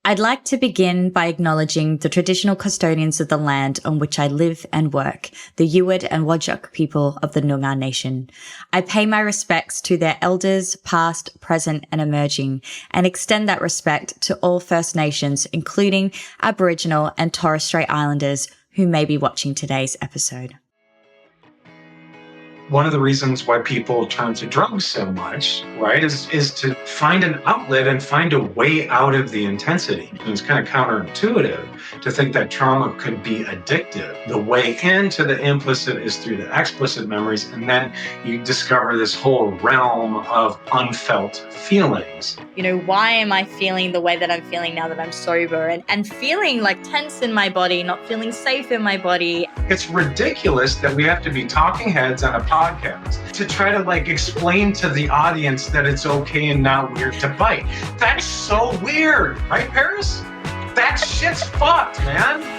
I'd like to begin by acknowledging the traditional custodians of the land on which I live and work, the Yuwut and Whadjuk people of the Noongar Nation. I pay my respects to their elders, past, present, and emerging, and extend that respect to all First Nations, including Aboriginal and Torres Strait Islanders who may be watching today's episode. One of the reasons why people turn to drugs so much, right, is to find an outlet and find a way out of the intensity. And it's kind of counterintuitive to think that trauma could be addictive. The way into the implicit is through the explicit memories, and then you discover this whole realm of unfelt feelings. Why am I feeling the way that I'm feeling now that I'm sober and feeling like tense in my body, not feeling safe in my body? It's ridiculous that we have to be talking heads on a podcast to try to explain to the audience that it's okay and not weird to bite. That's so weird, right, Paris? That shit's fucked, man.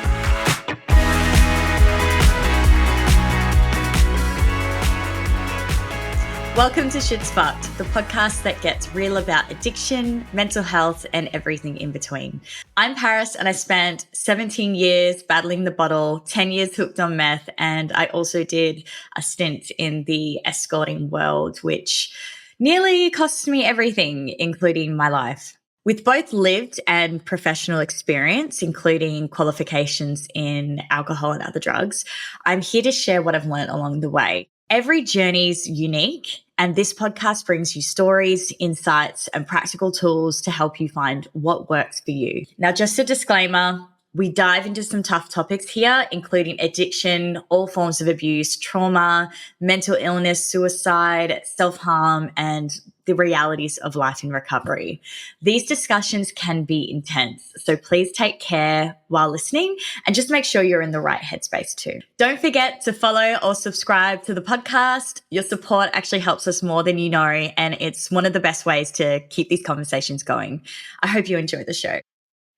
Welcome to Shit's Fucked, the podcast that gets real about addiction, mental health, and everything in between. I'm Paris, and I spent 17 years battling the bottle, 10 years hooked on meth, and I also did a stint in the escorting world, which nearly cost me everything, including my life. With both lived and professional experience, including qualifications in alcohol and other drugs, I'm here to share what I've learned along the way. Every journey's unique, and this podcast brings you stories, insights, and practical tools to help you find what works for you. Now, just a disclaimer, we dive into some tough topics here, including addiction, all forms of abuse, trauma, mental illness, suicide, self-harm, and the realities of life in recovery. These discussions can be intense, so please take care while listening and just make sure you're in the right headspace too. Don't forget to follow or subscribe to the podcast. Your support actually helps us more than you know, and it's one of the best ways to keep these conversations going. I hope you enjoy the show.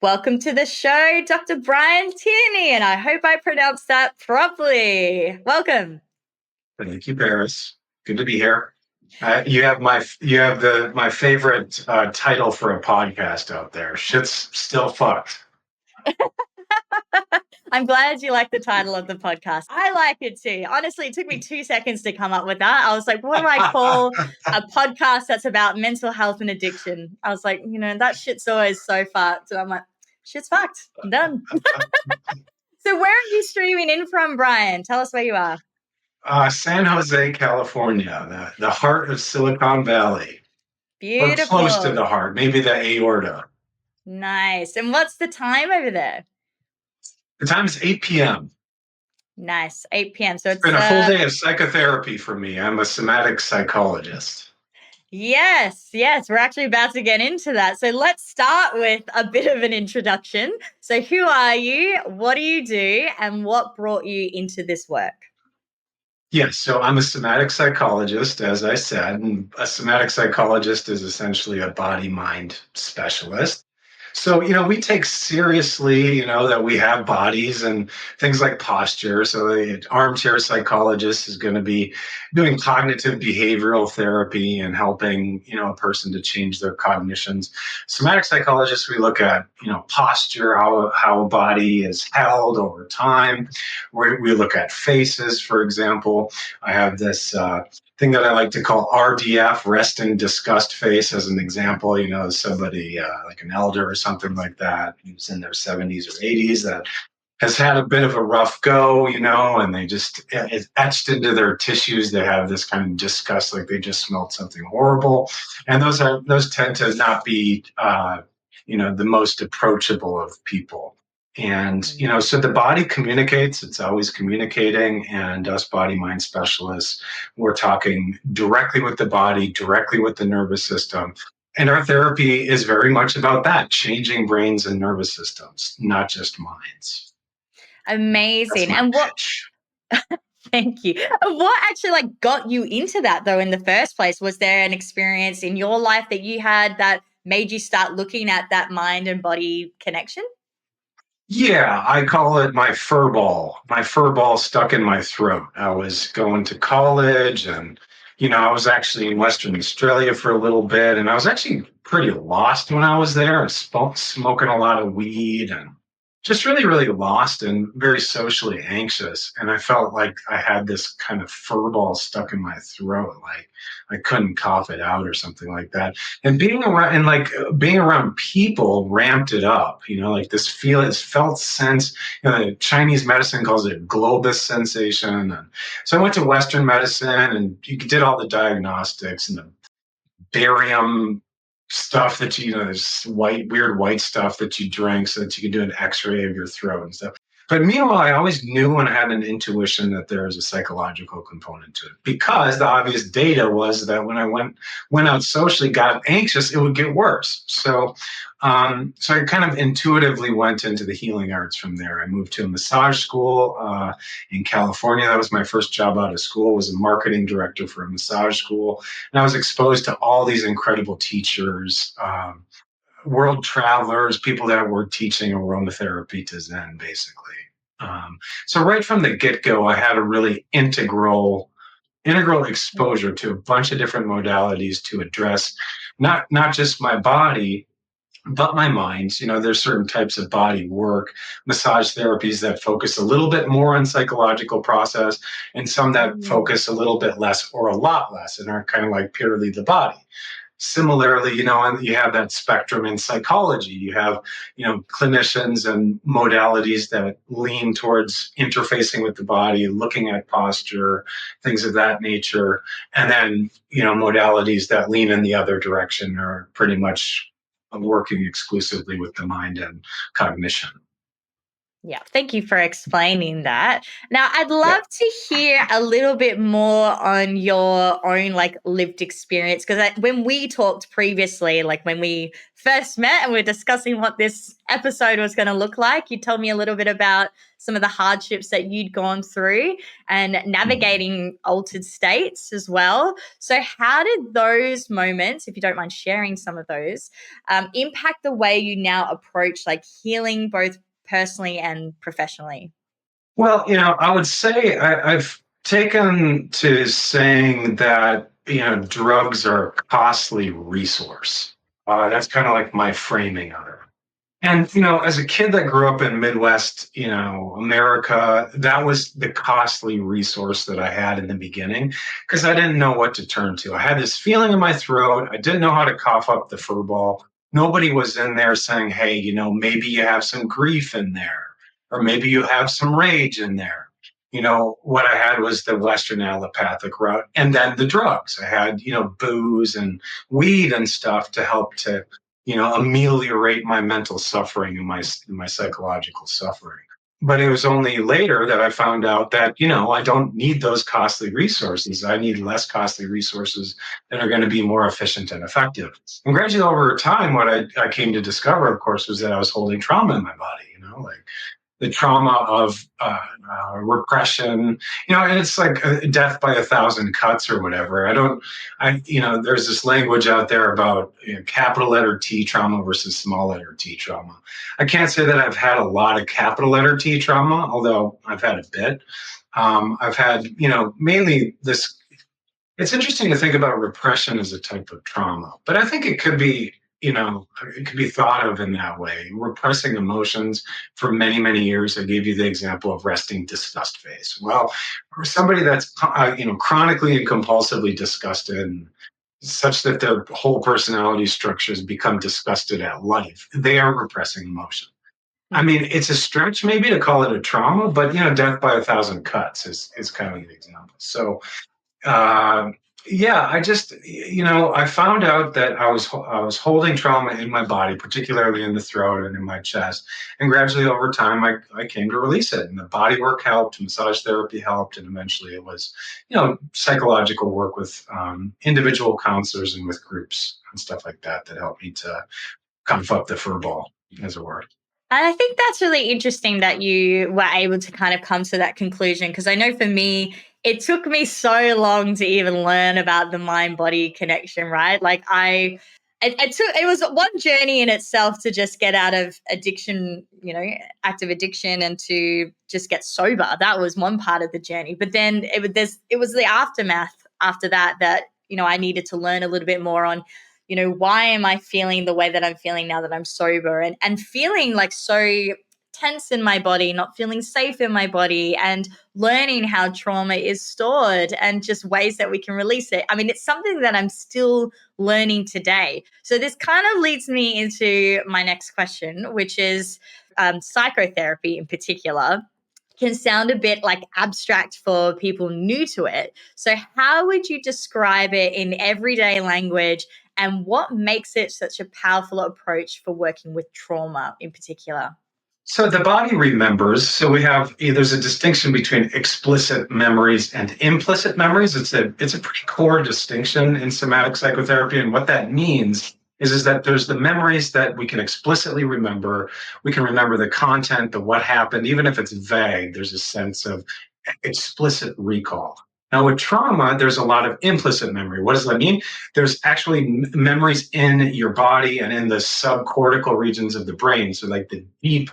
Welcome to the show, Dr. Brian Tierney, and I hope I pronounced that properly. Welcome. Thank you, Paris. Good to be here. You have my favorite title for a podcast out there. Shit's still fucked. I'm glad you like the title of the podcast. I like it too. Honestly, it took me 2 seconds to come up with that. I was like, what do I call a podcast that's about mental health and addiction? I was like, that shit's always so fucked. And I'm like, shit's fucked. I'm done. So where are you streaming in from, Brian? Tell us where you are. San Jose, California, the heart of Silicon Valley. Beautiful. Or close to the heart, maybe the aorta. Nice. And what's the time over there? The time is 8 p.m. Nice, 8 p.m. So it's been a full day of psychotherapy for me. I'm a somatic psychologist. Yes. We're actually about to get into that. So let's start with a bit of an introduction. So who are you? What do you do? And what brought you into this work? Yes, so I'm a somatic psychologist, as I said, and a somatic psychologist is essentially a body-mind specialist. So, we take seriously, that we have bodies and things like posture. So the armchair psychologist is going to be doing cognitive behavioral therapy and helping, a person to change their cognitions. Somatic psychologists, we look at, posture, how a body is held over time. We look at faces, for example. I have this thing that I like to call RDF, rest in disgust face, as an example. Somebody like an elder or something like that who's in their 70s or 80s that has had a bit of a rough go, and they just, it's etched into their tissues. They have this kind of disgust, like they just smelled something horrible. And those tend to not be, the most approachable of people. And, so the body communicates, it's always communicating, and us body-mind specialists, we're talking directly with the body, directly with the nervous system. And our therapy is very much about that, changing brains and nervous systems, not just minds. Amazing. And what, thank you. What actually got you into that though in the first place? Was there an experience in your life that you had that made you start looking at that mind and body connection? Yeah, I call it my fur ball. My fur ball stuck in my throat. I was going to college and I was actually in Western Australia for a little bit, and I was actually pretty lost when I was there. I was smoking a lot of weed and just really, really lost and very socially anxious. And I felt like I had this kind of fur ball stuck in my throat, like I couldn't cough it out or something like that. And being around people ramped it up. Like this felt sense. The Chinese medicine calls it globus sensation, and so I went to Western medicine and you did all the diagnostics and the barium stuff that this weird white stuff that you drank so that you could do an x-ray of your throat and stuff. But meanwhile, I always knew and had an intuition that there was a psychological component to it because the obvious data was that when I went out socially, got anxious, it would get worse. So I kind of intuitively went into the healing arts from there. I moved to a massage school in California. That was my first job out of school. Was a marketing director for a massage school, and I was exposed to all these incredible teachers, world travelers, people that were teaching aromatherapy to Zen, basically. So right from the get go, I had a really integral exposure to a bunch of different modalities to address not just my body but my mind. There's certain types of body work, massage therapies that focus a little bit more on psychological process, and some that Mm. focus a little bit less or a lot less and are kind of like purely the body. Similarly, and you have that spectrum in psychology. You have, clinicians and modalities that lean towards interfacing with the body, looking at posture, things of that nature. And then, modalities that lean in the other direction are pretty much working exclusively with the mind and cognition. Yeah, thank you for explaining that. Now, I'd Yeah. love to hear a little bit more on your own lived experience because when we talked previously, like when we first met and we are discussing what this episode was going to look like, you told me a little bit about some of the hardships that you'd gone through and Mhm. navigating altered states as well. So, how did those moments, if you don't mind sharing some of those, impact the way you now approach healing both personally and professionally? Well, I would say I've taken to saying that, drugs are a costly resource. That's kind of like my framing of it. And, as a kid that grew up in Midwest, America, that was the costly resource that I had in the beginning because I didn't know what to turn to. I had this feeling in my throat. I didn't know how to cough up the fur ball. Nobody was in there saying, hey, maybe you have some grief in there, or maybe you have some rage in there. What I had was the Western allopathic route and then the drugs. I had, booze and weed and stuff to help to ameliorate my mental suffering and my psychological suffering. But it was only later that I found out that, I don't need those costly resources. I need less costly resources that are going to be more efficient and effective. And gradually over time, what I came to discover, of course, was that I was holding trauma in my body, like the trauma of repression, and it's like death by a thousand cuts or whatever. There's this language out there about capital letter T trauma versus small letter T trauma. I can't say that I've had a lot of capital letter T trauma, although I've had a bit. I've had, mainly this. It's interesting to think about repression as a type of trauma, but I think it could be thought of in that way. Repressing emotions for many, many years. I gave you the example of resting disgust phase. Well, for somebody that's chronically and compulsively disgusted, such that their whole personality structures become disgusted at life, they are repressing emotion. I Mm. mean, it's a stretch maybe to call it a trauma, but death by a thousand cuts is kind of an example. So uh, yeah, I found out that I was holding trauma in my body, particularly in the throat and in my chest, and gradually over time, I came to release it, and the body work helped, massage therapy helped, and eventually it was, psychological work with individual counselors and with groups and stuff like that that helped me to cough up the fur ball, as it were. And I think that's really interesting that you were able to kind of come to that conclusion because I know for me, it took me so long to even learn about the mind body connection, right? It was one journey in itself to just get out of addiction, active addiction, and to just get sober. That was one part of the journey. But then it was the aftermath after that, I needed to learn a little bit more on, why am I feeling the way that I'm feeling now that I'm sober, and feeling like so tense in my body, not feeling safe in my body, and learning how trauma is stored and just ways that we can release it. I mean, it's something that I'm still learning today. So this kind of leads me into my next question, which is psychotherapy in particular can sound a bit like abstract for people new to it. So how would you describe it in everyday language, and what makes it such a powerful approach for working with trauma in particular? So the body remembers. So there's a distinction between explicit memories and implicit memories. It's a pretty core distinction in somatic psychotherapy, and what that means is that there's the memories that we can explicitly remember. We can remember the content, the what happened, even if it's vague. There's a sense of explicit recall. Now, with trauma, there's a lot of implicit memory. What does that mean? There's actually memories in your body and in the subcortical regions of the brain. So, like the deep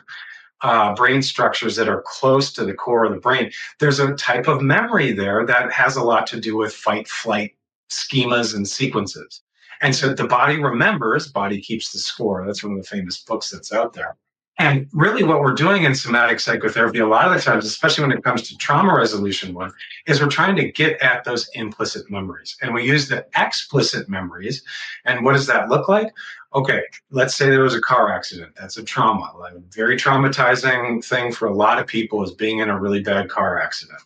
brain structures that are close to the core of the brain. There's a type of memory there that has a lot to do with fight flight schemas and sequences. And so the body remembers, body keeps the score. That's one of the famous books that's out there. And really, what we're doing in somatic psychotherapy, a lot of the times, especially when it comes to trauma resolution one, is we're trying to get at those implicit memories. And we use the explicit memories. And what does that look like? Okay, let's say there was a car accident. That's a trauma. Like a very traumatizing thing for a lot of people is being in a really bad car accident.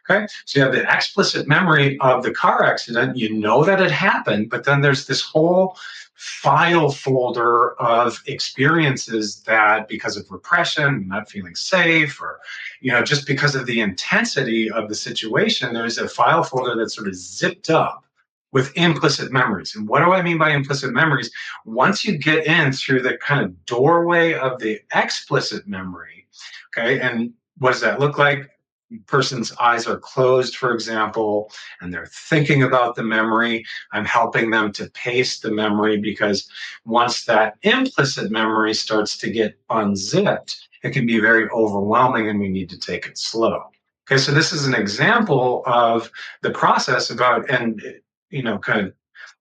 Okay, so you have the explicit memory of the car accident. You know that it happened, but then there's this whole file folder of experiences that, because of repression, not feeling safe, or just because of the intensity of the situation, there's a file folder that's sort of zipped up with implicit memories. And what do I mean by implicit memories? Once you get in through the kind of doorway of the explicit memory, okay, and what does that look like? Person's eyes are closed, for example, and they're thinking about the memory. I'm helping them to pace the memory, because once that implicit memory starts to get unzipped, it can be very overwhelming and we need to take it slow. Okay, so this is an example of the process kind of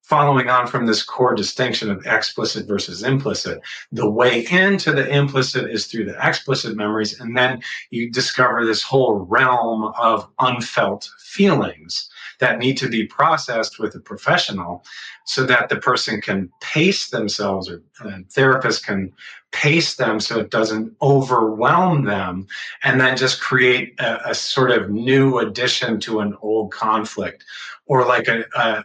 following on from this core distinction of explicit versus implicit. The way into the implicit is through the explicit memories, and then you discover this whole realm of unfelt feelings that need to be processed with a professional so that the person can pace themselves, or therapists can pace them so it doesn't overwhelm them, and then just create a sort of new addition to an old conflict, or like a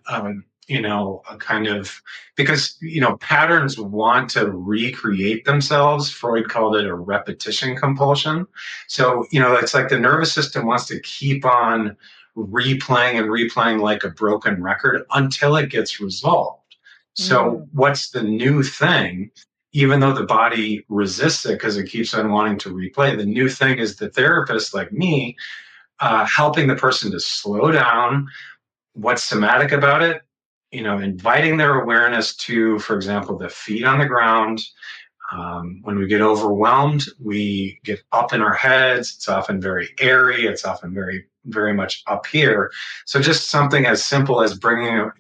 kind of, because patterns want to recreate themselves. Freud called it a repetition compulsion. So it's like the nervous system wants to keep on replaying and replaying like a broken record until it gets resolved. So what's the new thing? Even though the body resists it because it keeps on wanting to replay, the new thing is the therapist like me helping the person to slow down. What's somatic about it? Inviting their awareness to, for example, the feet on the ground. When we get overwhelmed, we get up in our heads. It's often very airy. It's often very, very much up here. So just something as simple as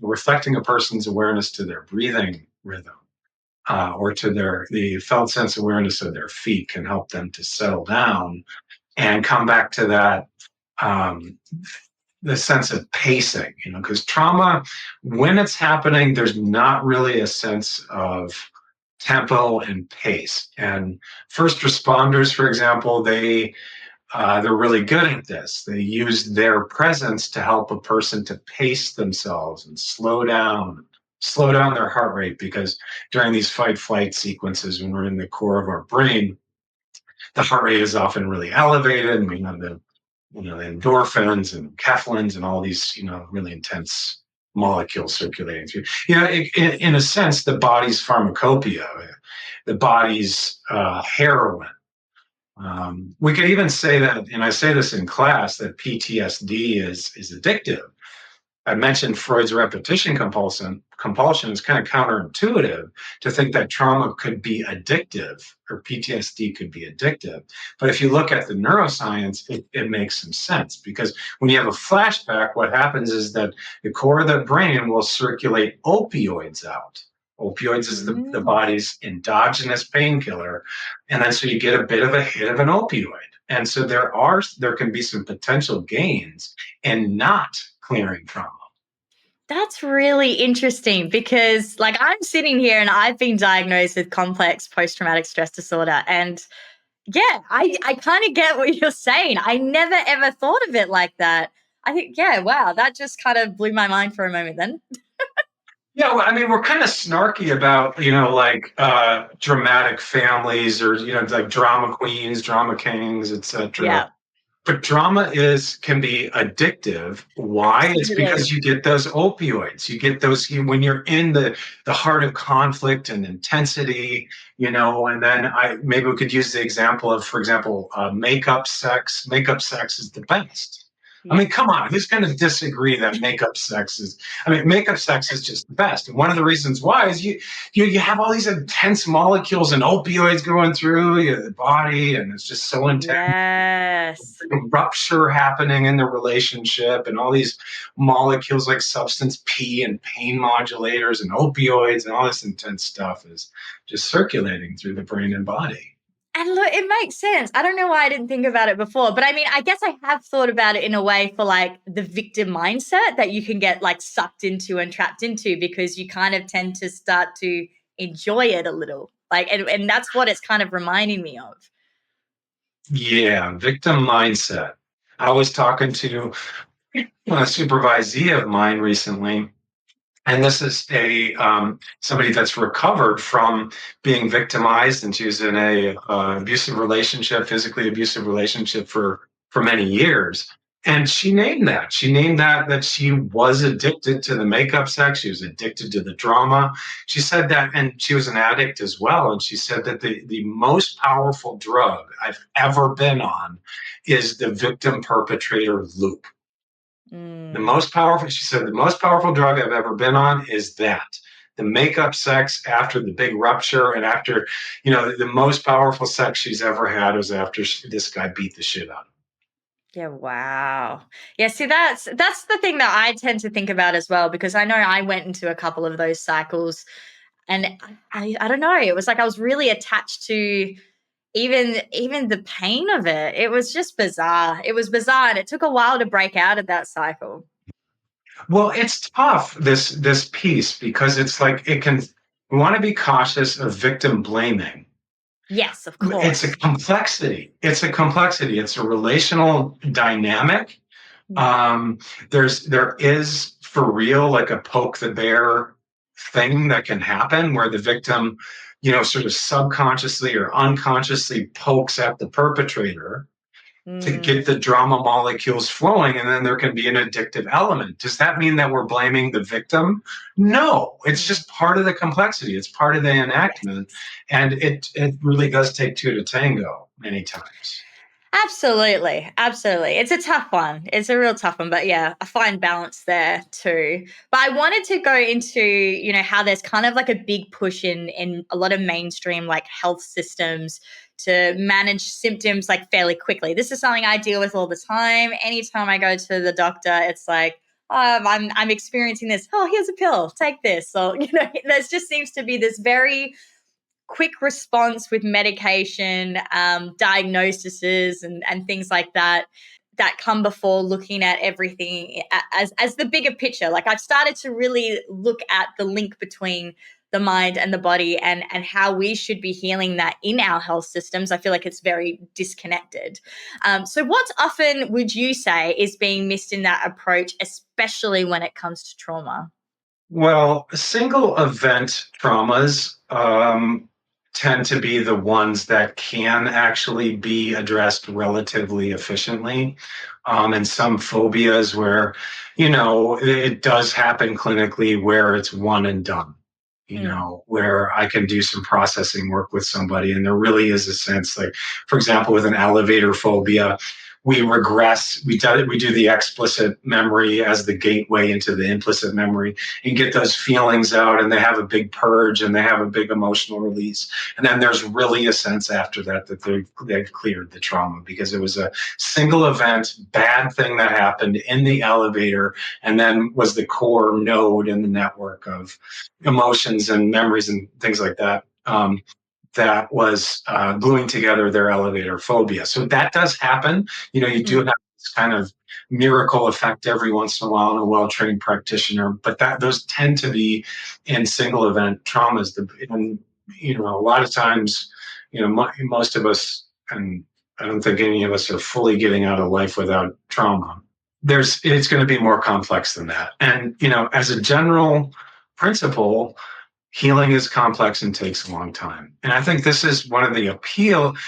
reflecting a person's awareness to their breathing rhythm, or to the felt sense awareness of their feet, can help them to settle down and come back to that um, the sense of pacing, because trauma, when it's happening, there's not really a sense of tempo and pace. And first responders, for example, they're really good at this. They use their presence to help a person to pace themselves and slow down their heart rate, because during these fight flight sequences, when we're in the core of our brain, the heart rate is often really elevated, and we have the endorphins and enkephalins and all these, really intense molecules circulating through. In a sense, the body's pharmacopoeia, the body's heroin. We could even say that, and I say this in class, that PTSD is addictive. I mentioned Freud's repetition compulsion is kind of counterintuitive to think that trauma could be addictive or PTSD could be addictive. But if you look at the neuroscience, it makes some sense because when you have a flashback, what happens is that the core of the brain will circulate opioids out. Opioids is the Mm. body's endogenous painkiller. And then so you get a bit of a hit of an opioid. And so there can be some potential gains in not clearing trauma. That's really interesting because, like, I'm sitting here and I've been diagnosed with complex post traumatic stress disorder. And yeah, I kind of get what you're saying. I never ever thought of it like that. I think, yeah, wow, that just kind of blew my mind for a moment then. Yeah, well, I mean, we're kind of snarky about, like dramatic families or, like drama queens, drama kings, etc. Yeah, But drama can be addictive. Why? It's absolutely. because you get those opioids. You get those when you're in the heart of conflict and intensity, and then maybe we could use the example of, for example, makeup sex. Makeup sex is the best. I Yeah. mean, come on, who's going to disagree that makeup sex is? I mean, makeup sex is just the best. And one of the reasons why is you have all these intense molecules and opioids going through your body, and it's just so intense Yes. rupture happening in the relationship and all these molecules like substance P and pain modulators and opioids and all this intense stuff is just circulating through the brain and body. And look, it makes sense. I don't know why I didn't think about it before, but I mean, I guess I have thought about it in a way for like the victim mindset that you can get like sucked into and trapped into because you kind of tend to start to enjoy it a little. Like, and that's what it's kind of reminding me of. Yeah, victim mindset. I was talking to a supervisee of mine recently. And this is a somebody that's recovered from being victimized, and she was in a abusive relationship, physically abusive relationship for many years. And she named that. She named that she was addicted to the makeup sex. She was addicted to the drama. She said that, and she was an addict as well. And she said that the most powerful drug I've ever been on is the victim perpetrator loop. Mm. She said, the most powerful drug I've ever been on is that. The makeup sex after the big rupture and after, the most powerful sex she's ever had was after this guy beat the shit out of Yeah, wow. Yeah, see that's the thing that I tend to think about as well because I know I went into a couple of those cycles and I don't know, it was like I was really attached to even the pain of it. It was just bizarre. It was bizarre and it took a while to break out of that cycle. her. Well, it's tough, this piece, because it's like we want to be cautious of victim blaming. Yes, of It's a course. complexity. It's a complexity. It's a relational dynamic. Mm, Um, there is for real like a poke the bear thing that can happen where the victim, sort of subconsciously or unconsciously pokes at the perpetrator to get mm, the drama molecules flowing, and then there can be an addictive element. Does that mean that we're blaming the victim? No, it's mm. just part of the complexity. It's part of the enactment, Yes. and it really does take two to tango many times. Absolutely. Absolutely. It's a tough one. It's a real tough one, but yeah, I find balance there too. But I wanted to go into, how there's kind of like a big push in a lot of mainstream like health systems to manage symptoms like fairly quickly. This is something I deal with all the time. Anytime I go to the doctor, it's like, I'm experiencing this. Oh, here's a pill. Take this. So, there just seems to be this very quick response with medication, diagnoses, and things like that that come before looking at everything as the bigger picture. Like I've started to really look at the link between the mind and the body and how we should be healing that in our health systems. I feel like it's very disconnected. So, what often would you say is being missed in that approach, especially when it comes to trauma? Well, single event traumas tend to be the ones that can actually be addressed relatively efficiently. And some phobias where, it does happen clinically where it's one and done, Mm, where I can do some processing work with somebody. And there really is a sense like, for example, with an elevator phobia, we regress. We do the explicit memory as the gateway into the implicit memory and get those feelings out, and they have a big purge and they have a big emotional release. And then there's really a sense after that that they've cleared the trauma because it was a single event, bad thing that happened in the elevator, and then was the core node in the network of emotions and memories and things like that. That was gluing together their elevator phobia. So that does happen. You do have this kind of miracle effect every once in a while in a well-trained practitioner, but those tend to be in single event traumas. And a lot of times, most of us, and I don't think any of us are fully getting out of life without trauma. It's going to be more complex than that. And as a general principle, healing is complex and takes a long time. And I think this is one of the appeals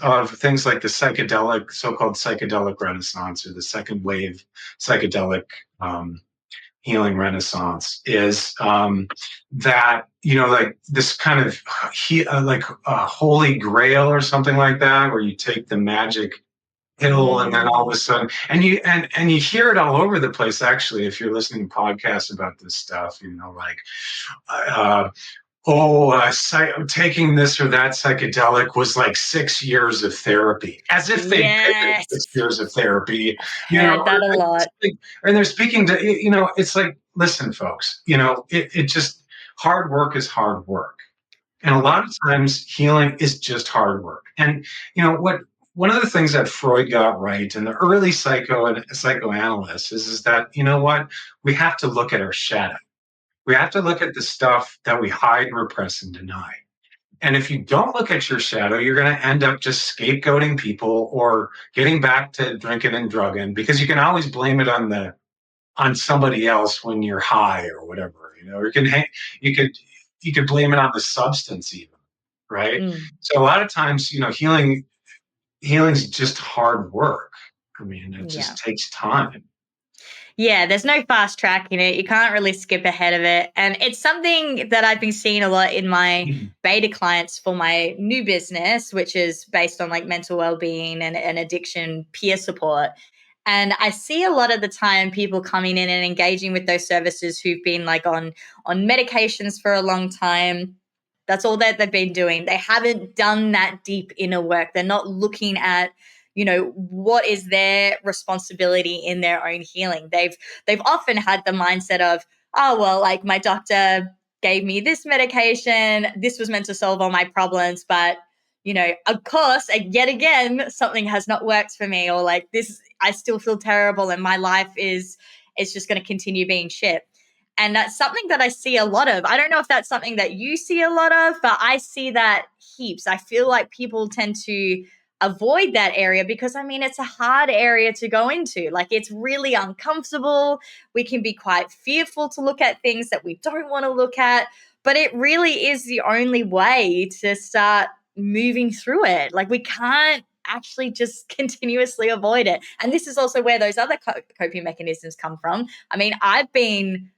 of things like the so-called psychedelic renaissance, or the second wave psychedelic healing renaissance, is that like this kind of like a holy grail or something like that, where you take the magic pill and then all of a sudden, and you hear it all over the place. Actually, if you're listening to podcasts about this stuff, like uh, taking this or that psychedelic was like 6 years of therapy, as if they did Yes. 6 years of therapy, Heard that a lot. and they're speaking to, it's like, listen, folks, it just, hard work is hard work. And a lot of times healing is just hard work. And one of the things that Freud got right, and the early psychoanalysts, is that, what, we have to look at our shadow. We have to look at the stuff that we hide, repress, and deny. And if you don't look at your shadow, you're going to end up just scapegoating people or getting back to drinking and drugging, because you can always blame it on somebody else when you're high or whatever. Or you could blame it on the substance even, right? So a lot of times, healing's just hard work. I mean, it Yeah. just takes time. Yeah, there's no fast tracking it. You can't really skip ahead of it. And it's something that I've been seeing a lot in my beta clients for my new business, which is based on like mental well-being and addiction peer support. And I see a lot of the time people coming in and engaging with those services who've been like on medications for a long time. That's all that they've been doing. They haven't done that deep inner work. They're not looking at, what is their responsibility in their own healing. They've often had the mindset of, oh, well, like my doctor gave me this medication, this was meant to solve all my problems, but of course, yet again, something has not worked for me, or like this, I still feel terrible, and my life is just going to continue being shit. And that's something that I see a lot of. I don't know if that's something that you see a lot of, but I see that heaps. I feel like people tend to avoid that area because, I mean, it's a hard area to go into. Like, it's really uncomfortable. We can be quite fearful to look at things that we don't want to look at, but it really is the only way to start moving through it. Like, we can't actually just continuously avoid it. And this is also where those other coping mechanisms come from. I mean, I've been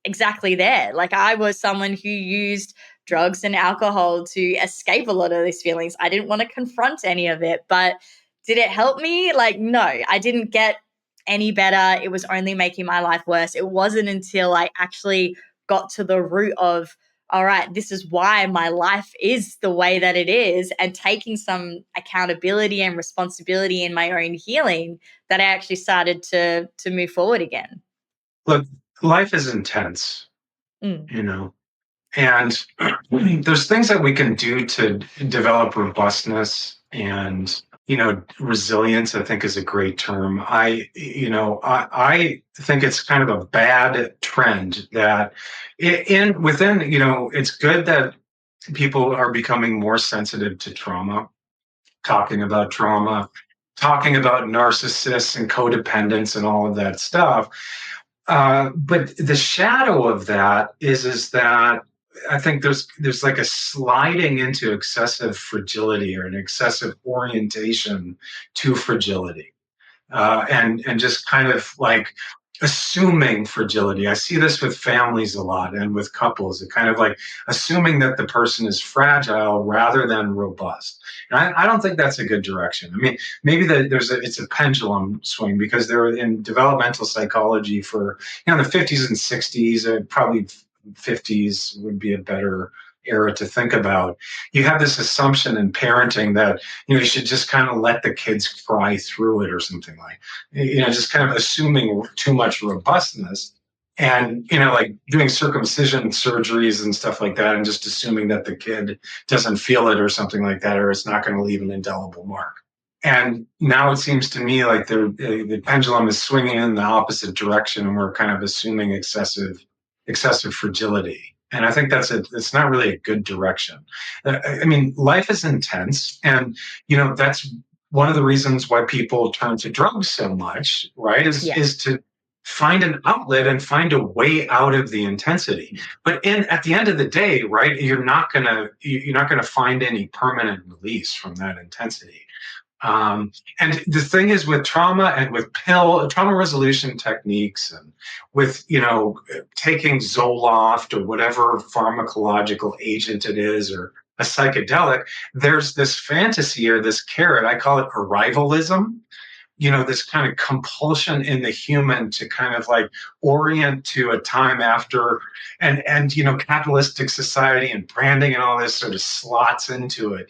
exactly there. Like, I was someone who used drugs and alcohol to escape a lot of these feelings. I didn't want to confront any of it, but did it help me? Like, no, I didn't get any better. It was only making my life worse. It wasn't until I actually got to the root of, all right, this is why my life is the way that it is, and taking some accountability and responsibility in my own healing, that I actually started to move forward again. Look, life is intense, Mm. and there's things that we can do to develop robustness and, resilience. I think is a great term. I think it's kind of a bad trend that within, it's good that people are becoming more sensitive to trauma, talking about trauma, talking about narcissists and codependence and all of that stuff. But the shadow of that is that I think there's like a sliding into excessive fragility, or an excessive orientation to fragility, and just kind of like assuming fragility. I see this with families a lot and with couples. It kind of like assuming that the person is fragile rather than robust. And I don't think that's a good direction. I mean, maybe it's a pendulum swing because they're in developmental psychology for the 50s and 60s, probably 50s would be a better era to think about. You have this assumption in parenting that you should just kind of let the kids cry through it or something like just kind of assuming too much robustness and like doing circumcision surgeries and stuff like that and just assuming that the kid doesn't feel it or something like that, or it's not going to leave an indelible mark. And now it seems to me like the pendulum is swinging in the opposite direction, and we're kind of assuming excessive fragility. And I think it's not really a good direction. I mean, life is intense, and that's one of the reasons why people turn to drugs so much, right? Is to find an outlet and find a way out of the intensity. But at the end of the day, right, you're not gonna find any permanent release from that intensity. And the thing is with trauma and with trauma resolution techniques and with, taking Zoloft or whatever pharmacological agent it is or a psychedelic, there's this fantasy or this carrot, I call it arrivalism, this kind of compulsion in the human to kind of like orient to a time after and capitalistic society and branding and all this sort of slots into it.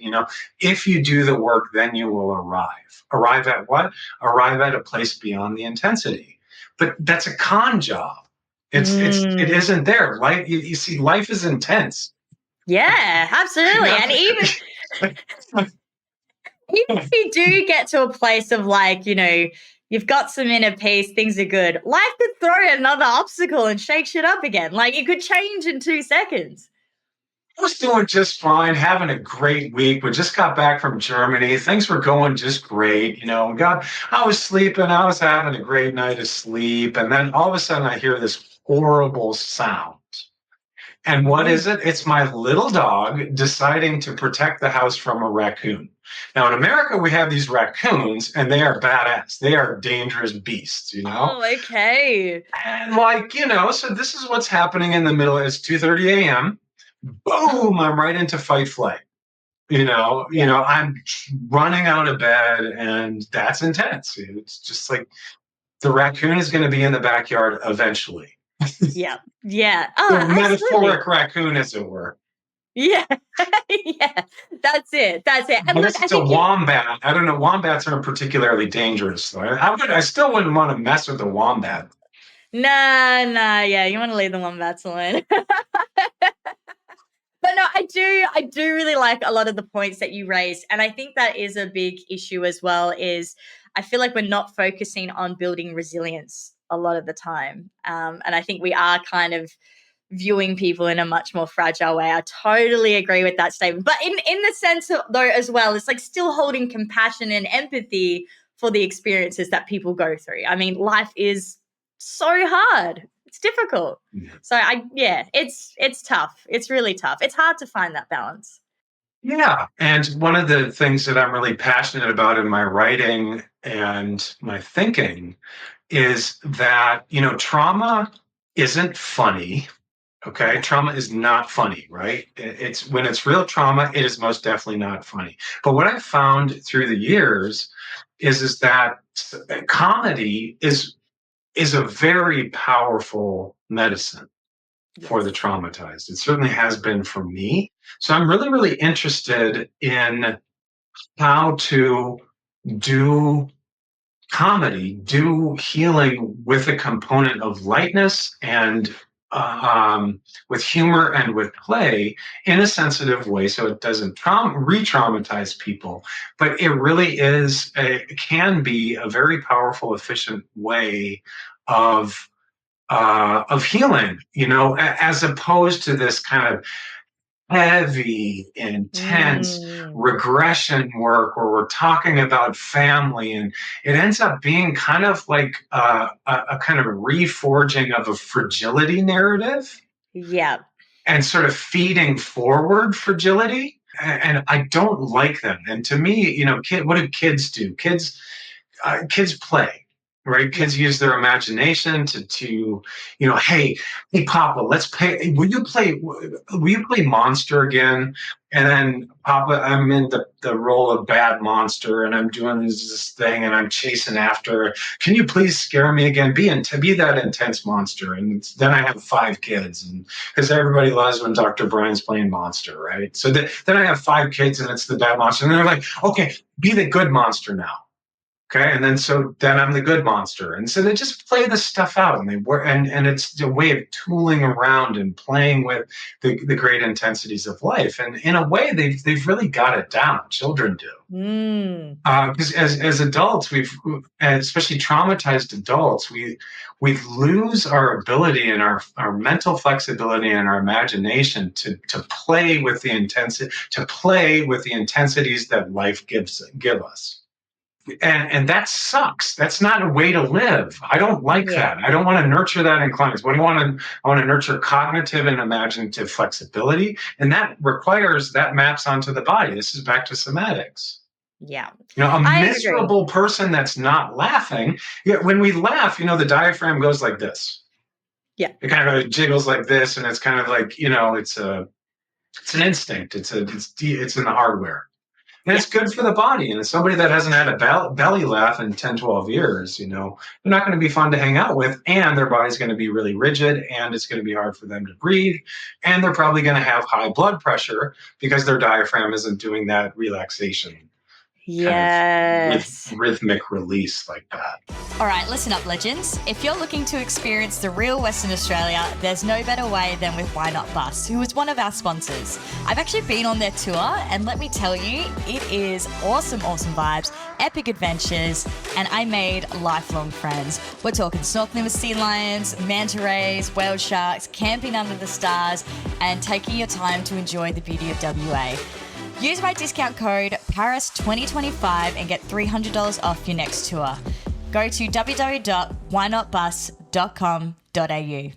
If you do the work, then you will arrive at what? Arrive at a place beyond the intensity. But that's a con job. It isn't there. Life, you see, life is intense. Yeah, absolutely. And even if you do get to a place of like, you've got some inner peace, things are good, life could throw another obstacle and shake shit up again. Like it could change in 2 seconds. I was doing just fine, having a great week. We just got back from Germany. Things were going just great. I was sleeping. I was having a great night of sleep. And then all of a sudden I hear this horrible sound. And what is it? It's my little dog deciding to protect the house from a raccoon. Now, in America, we have these raccoons, and they are badass. They are dangerous beasts, Oh, okay. And so this is what's happening in the middle. It's 2:30 a.m. Boom! I'm right into fight flight. I'm running out of bed, and that's intense. It's just like the raccoon is going to be in the backyard eventually. Yeah. Yeah. The metaphoric raccoon, as it were. Yeah. Yeah. That's it. And look, it's a wombat. I don't know. Wombats aren't particularly dangerous, so I still wouldn't want to mess with a wombat. Nah. Yeah, you want to leave the wombats alone. But no, I do really like a lot of the points that you raised. And I think that is a big issue as well, is I feel like we're not focusing on building resilience a lot of the time. And I think we are kind of viewing people in a much more fragile way. I totally agree with that statement. But in the sense of, though, as well, it's like still holding compassion and empathy for the experiences that people go through. I mean, life is so hard. It's difficult. Yeah. So it's tough. It's really tough. It's hard to find that balance. Yeah. And one of the things that I'm really passionate about in my writing and my thinking is that, trauma isn't funny. Okay. Trauma is not funny, right? It's when it's real trauma, it is most definitely not funny. But what I've found through the years is that comedy is a very powerful medicine for the traumatized. It certainly has been for me. So I'm really, really interested in how to do comedy, do healing with a component of lightness and with humor and with play in a sensitive way, so it doesn't re-traumatize people. But it really can be a very powerful, efficient way of healing, as opposed to this kind of heavy, intense regression work where we're talking about family, and it ends up being kind of like a kind of reforging of a fragility narrative. Yeah. And sort of feeding forward fragility. And I don't like them. And to me, what do kids do? Kids play. right? Yeah. Kids use their imagination hey, Papa, let's play. Will you play Monster again? And then, Papa, I'm in the role of bad monster, and I'm doing this thing, and I'm chasing after. Can you please scare me again? Be that intense monster. And then I have 5 kids, and because everybody loves when Dr. Brian's playing monster, right? So then I have 5 kids, and it's the bad monster, and they're like, okay, be the good monster now. Okay, and then I'm the good monster, and so they just play this stuff out, and they work, and it's a way of tooling around and playing with the great intensities of life, and in a way, they've really got it down. Children do, Mm. because as adults, and especially traumatized adults, we lose our ability and our mental flexibility and our imagination to play with the intensities that life give us. And that sucks. That's not a way to live. I don't like Yeah. that. I don't want to nurture that in clients. What do I want to nurture cognitive and imaginative flexibility, and that maps onto the body. This is back to somatics. Yeah. A I agree. miserable person that's not laughing. When we laugh, the diaphragm goes like this. Yeah. It kind of jiggles like this, and it's kind of like it's an instinct. It's in the hardware. And Yeah. it's good for the body. And as somebody that hasn't had a belly laugh in 10, 12 years, they're not going to be fun to hang out with. And their body's going to be really rigid, and it's going to be hard for them to breathe. And they're probably going to have high blood pressure because their diaphragm isn't doing that relaxation kind of Yes. rhythmic release like that. All right, listen up, legends. If you're looking to experience the real Western Australia, there's no better way than with Why Not Bus, who is one of our sponsors. I've actually been on their tour, and let me tell you, it is awesome, awesome vibes, epic adventures, and I made lifelong friends. We're talking snorkeling with sea lions, manta rays, whale sharks, camping under the stars, and taking your time to enjoy the beauty of WA. Use my discount code PARIS2025 and get $300 off your next tour. Go to www.whynotbus.com.au.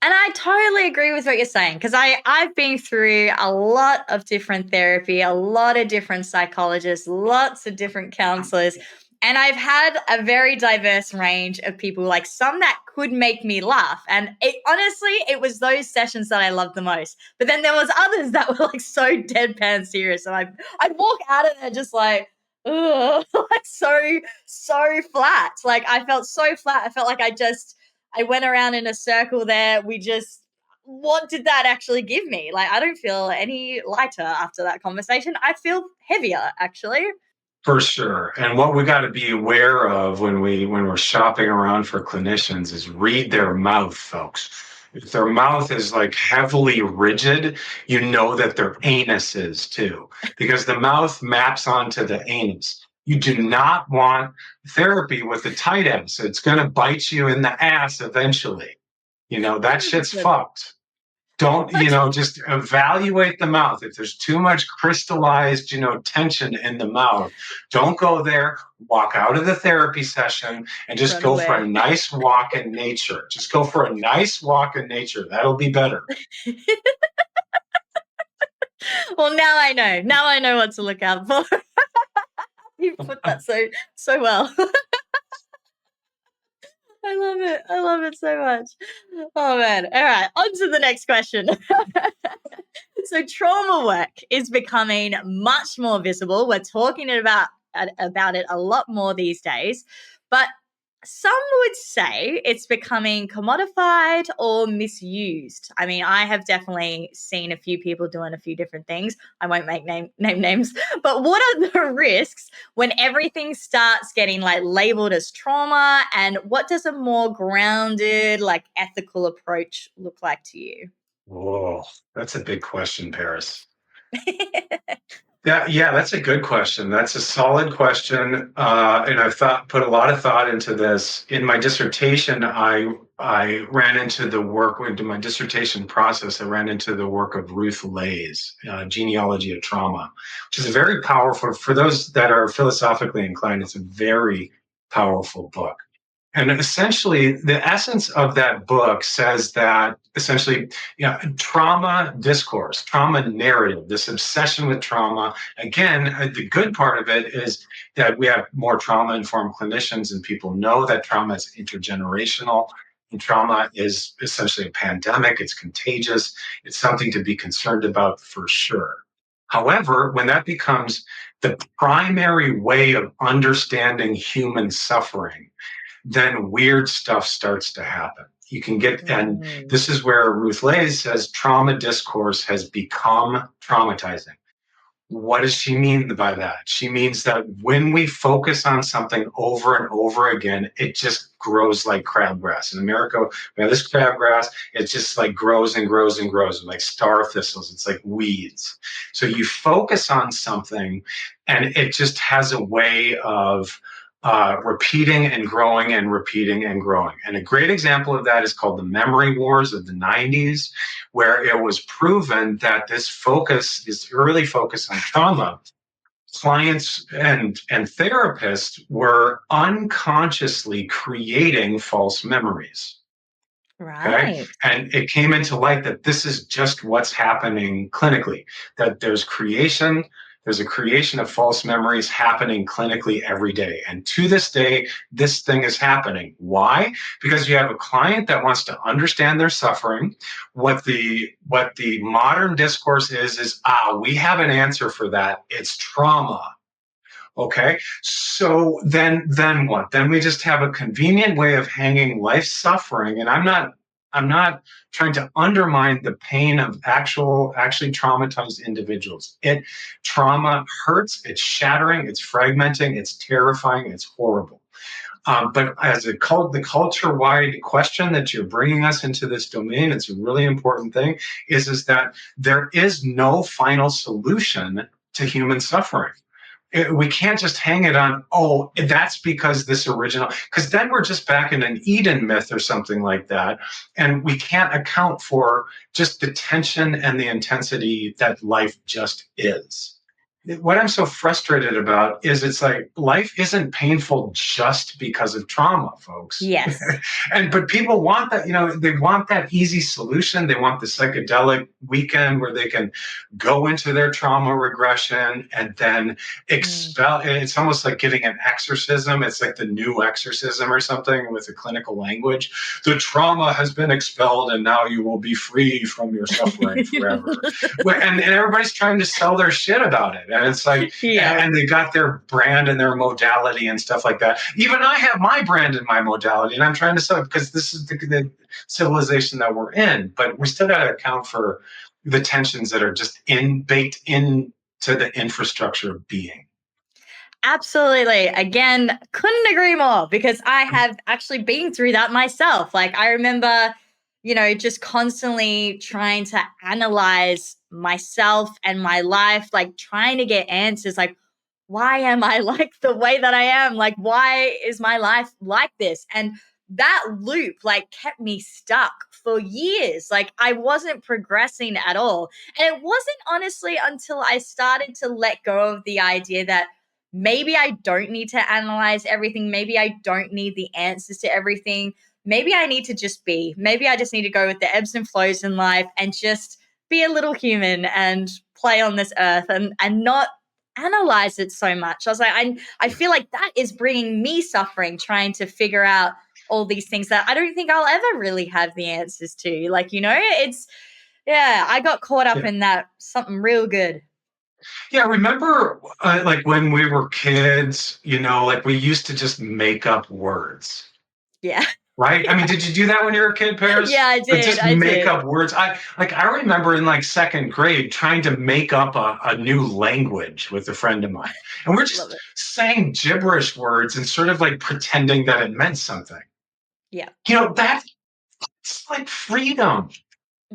And I totally agree with what you're saying, because I've been through a lot of different therapy, a lot of different psychologists, lots of different counselors, and I've had a very diverse range of people, like some that could make me laugh. And it was those sessions that I loved the most. But then there was others that were like so deadpan serious. And I'd walk out of there just like, ugh, like so flat. Like I felt so flat. I felt like I went around in a circle there. What did that actually give me? Like, I don't feel any lighter after that conversation. I feel heavier, actually. For sure. And what we got to be aware of when we're shopping around for clinicians is read their mouth, folks. If their mouth is like heavily rigid, you know that their anus is too, because the mouth maps onto the anus. You do not want therapy with a tight ass. It's going to bite you in the ass eventually. That shit's fucked. Don't, just evaluate the mouth. If there's too much crystallized, tension in the mouth, don't go there. Walk out of the therapy session and just Run go for a away. nice walk in nature. Just go for a nice walk in nature. That'll be better. Well, now I know. Now I know what to look out for. You put that so well. I love it. I love it so much. Oh man. All right. On to the next question. So trauma work is becoming much more visible. We're talking about it a lot more these days. But some would say it's becoming commodified or misused. I mean, I have definitely seen a few people doing a few different things. I won't name names, but what are the risks when everything starts getting like labeled as trauma? And what does a more grounded, like ethical approach look like to you? Whoa, that's a big question, Paris. Yeah, that's a good question. That's a solid question, and put a lot of thought into this. In my dissertation, I ran into the work into my dissertation process. I ran into the work of Ruth Lay's Genealogy of Trauma, which is a very powerful for those that are philosophically inclined. It's a very powerful book. And essentially, the essence of that book says that essentially, trauma discourse, trauma narrative, this obsession with trauma. Again, the good part of it is that we have more trauma informed clinicians, and people know that trauma is intergenerational. And trauma is essentially a pandemic, it's contagious, it's something to be concerned about for sure. However, when that becomes the primary way of understanding human suffering, then weird stuff starts to happen. You can get, and Mm. this is where Ruth Lays says trauma discourse has become traumatizing. What does she mean by that? She means that when we focus on something over and over again, it just grows like crabgrass. In America, we have this crabgrass, it just like grows and grows and grows, like star thistles. It's like weeds. So you focus on something, and it just has a way of repeating and growing and repeating and growing. And a great example of that is called the memory wars of the 90s, where it was proven that this early focus on trauma, clients and therapists were unconsciously creating false memories. Okay. Right. And it came into light that this is just what's happening clinically, that there's a creation of false memories happening clinically every day. And to this day, this thing is happening. Why? Because you have a client that wants to understand their suffering. What the modern discourse is we have an answer for that. It's trauma. Okay. So then what? Then we just have a convenient way of hanging life suffering. And I'm not trying to undermine the pain of actually traumatized individuals. Trauma hurts, it's shattering, it's fragmenting, it's terrifying, it's horrible. But as the culture-wide question that you're bringing us into this domain, it's a really important thing, is that there is no final solution to human suffering. We can't just hang it on, that's because this original, because then we're just back in an Eden myth or something like that. And we can't account for just the tension and the intensity that life just is. What I'm so frustrated about is it's like life isn't painful just because of trauma, folks. Yes. But people want that, they want that easy solution. They want the psychedelic weekend where they can go into their trauma regression and then Mm. expel. It's almost like getting an exorcism. It's like the new exorcism or something with the clinical language. The trauma has been expelled and now you will be free from your suffering forever. And everybody's trying to sell their shit about it. And it's like, Yeah. and they got their brand and their modality and stuff like that. Even I have my brand and my modality, and I'm trying to sell it because this is the civilization that we're in. But we still got to account for the tensions that are just baked into the infrastructure of being. Absolutely. Again, couldn't agree more because I have actually been through that myself. Like, I remember, just constantly trying to analyze myself and my life, like trying to get answers like, why am I like the way that I am? Like, why is my life like this? And that loop like kept me stuck for years. Like, I wasn't progressing at all. And it wasn't honestly until I started to let go of the idea that maybe I don't need to analyze everything. Maybe I don't need the answers to everything. Maybe I need to just be. Maybe I just need to go with the ebbs and flows in life and just be a little human and play on this earth and not analyze it so much. I was like, I feel like that is bringing me suffering, trying to figure out all these things that I don't think I'll ever really have the answers to. Like, yeah, I got caught up Yeah. in that something real good. Yeah, remember like when we were kids, like we used to just make up words. Yeah. Right? I mean, did you do that when you were a kid, Paris? Yeah, I Like did. just I make did. up words. I remember in like second grade trying to make up a new language with a friend of mine. And we're Love just it. saying gibberish words and sort of like pretending that it meant something. Yeah. That's like freedom.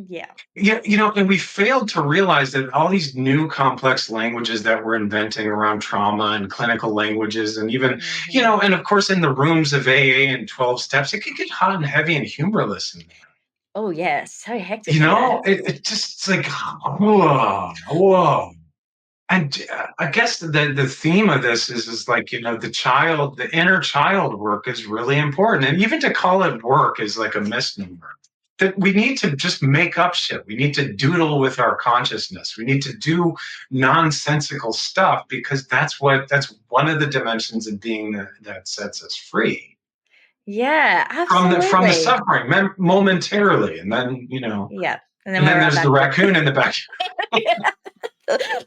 Yeah. Yeah, and we failed to realize that all these new complex languages that we're inventing around trauma and clinical languages, and even, Hmm. and of course, in the rooms of AA and 12 steps, it could get hot and heavy and humorless in there. Oh, yeah. So hectic in there. It just it's like, whoa, whoa. And I guess the theme of this is like, the inner child work is really important. And even to call it work is like a misnomer. That we need to just make up shit. We need to doodle with our consciousness. We need to do nonsensical stuff because that's one of the dimensions of being that sets us free Yeah, from the absolutely. suffering momentarily. And then, Yeah. And then and then we're right there's the back to raccoon in the back. it.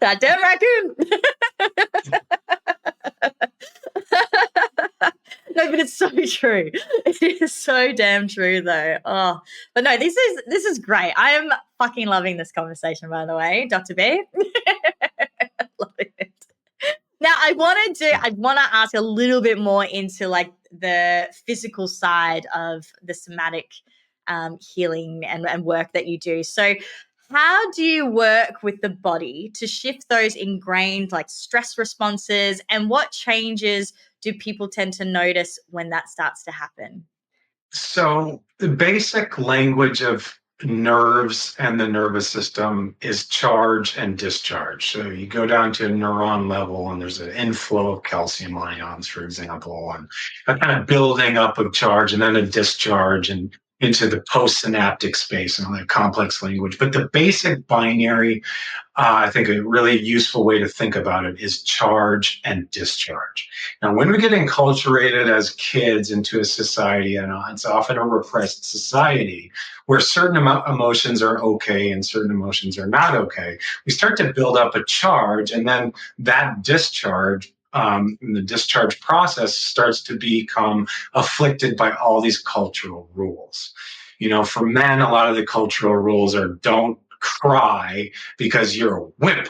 That damn raccoon. No, but it's so true. It is so damn true, though. Oh, but no, this is great. I am fucking loving this conversation, by the way, Dr. B. Loving it. Now, I want to ask a little bit more into like the physical side of the somatic healing and work that you do. So, how do you work with the body to shift those ingrained like stress responses, and what changes do people tend to notice when that starts to happen? So the basic language of nerves and the nervous system is charge and discharge. So you go down to a neuron level and there's an inflow of calcium ions, for example, and a kind of building up of charge and then a discharge and into the postsynaptic space and all that complex language. But the basic binary, I think a really useful way to think about it is charge and discharge. Now, when we get enculturated as kids into a society, and it's often a repressed society where certain emotions are okay and certain emotions are not okay, we start to build up a charge, and then that discharge. The discharge process starts to become afflicted by all these cultural rules. For men, a lot of the cultural rules are don't cry because you're a wimp.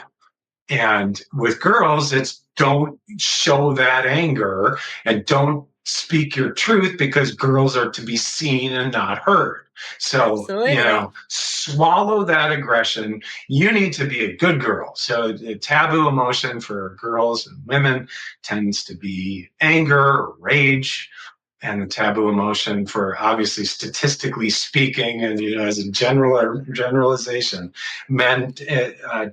And with girls, it's don't show that anger and don't speak your truth because girls are to be seen and not heard. So, Absolutely. swallow that aggression. You need to be a good girl. So, the taboo emotion for girls and women tends to be anger or rage, and the taboo emotion for, obviously, statistically speaking, and as a generalization, men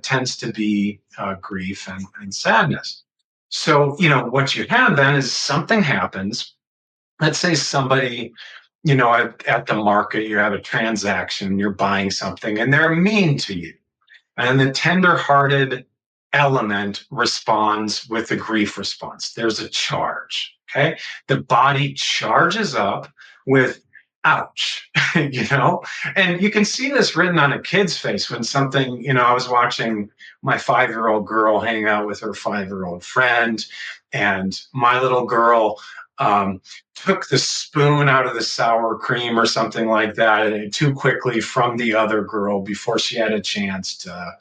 tends to be grief and sadness. So what you have then is something happens. Let's say somebody, at the market, you have a transaction, you're buying something, and they're mean to you, and the tender-hearted element responds with a grief response. There's a charge. Okay. The body charges up with ouch, and you can see this written on a kid's face when something, I was watching my 5-year-old girl hang out with her 5-year-old friend, and my little girl um, took the spoon out of the sour cream or something like that too quickly from the other girl before she had a chance to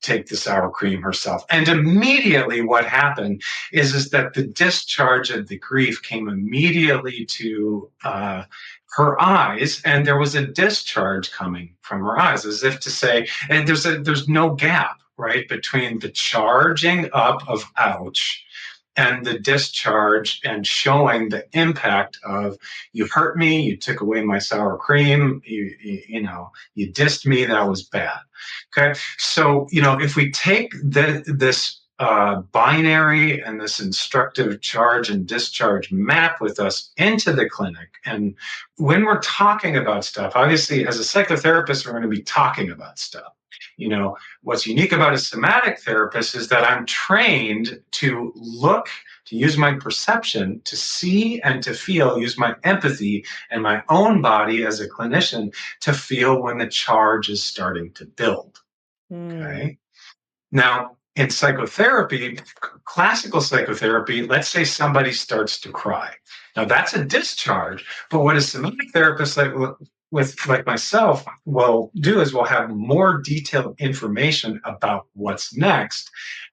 take the sour cream herself. And immediately what happened is that the discharge of the grief came immediately to her eyes, and there was a discharge coming from her eyes, as if to say, and there's no gap, right, between the charging up of ouch and the discharge and showing the impact of you hurt me, you took away my sour cream, you dissed me, that was bad. Okay, so if we take this binary and this instructive charge and discharge map with us into the clinic, and when we're talking about stuff, obviously as a psychotherapist, we're going to be talking about stuff. What's unique about a somatic therapist is that I'm trained to look, to use my perception, to see and to feel, use my empathy and my own body as a clinician to feel when the charge is starting to build. Mm. Okay. Now, in psychotherapy, classical psychotherapy, let's say somebody starts to cry. Now, that's a discharge, but what a somatic therapist like myself will do is we'll have more detailed information about what's next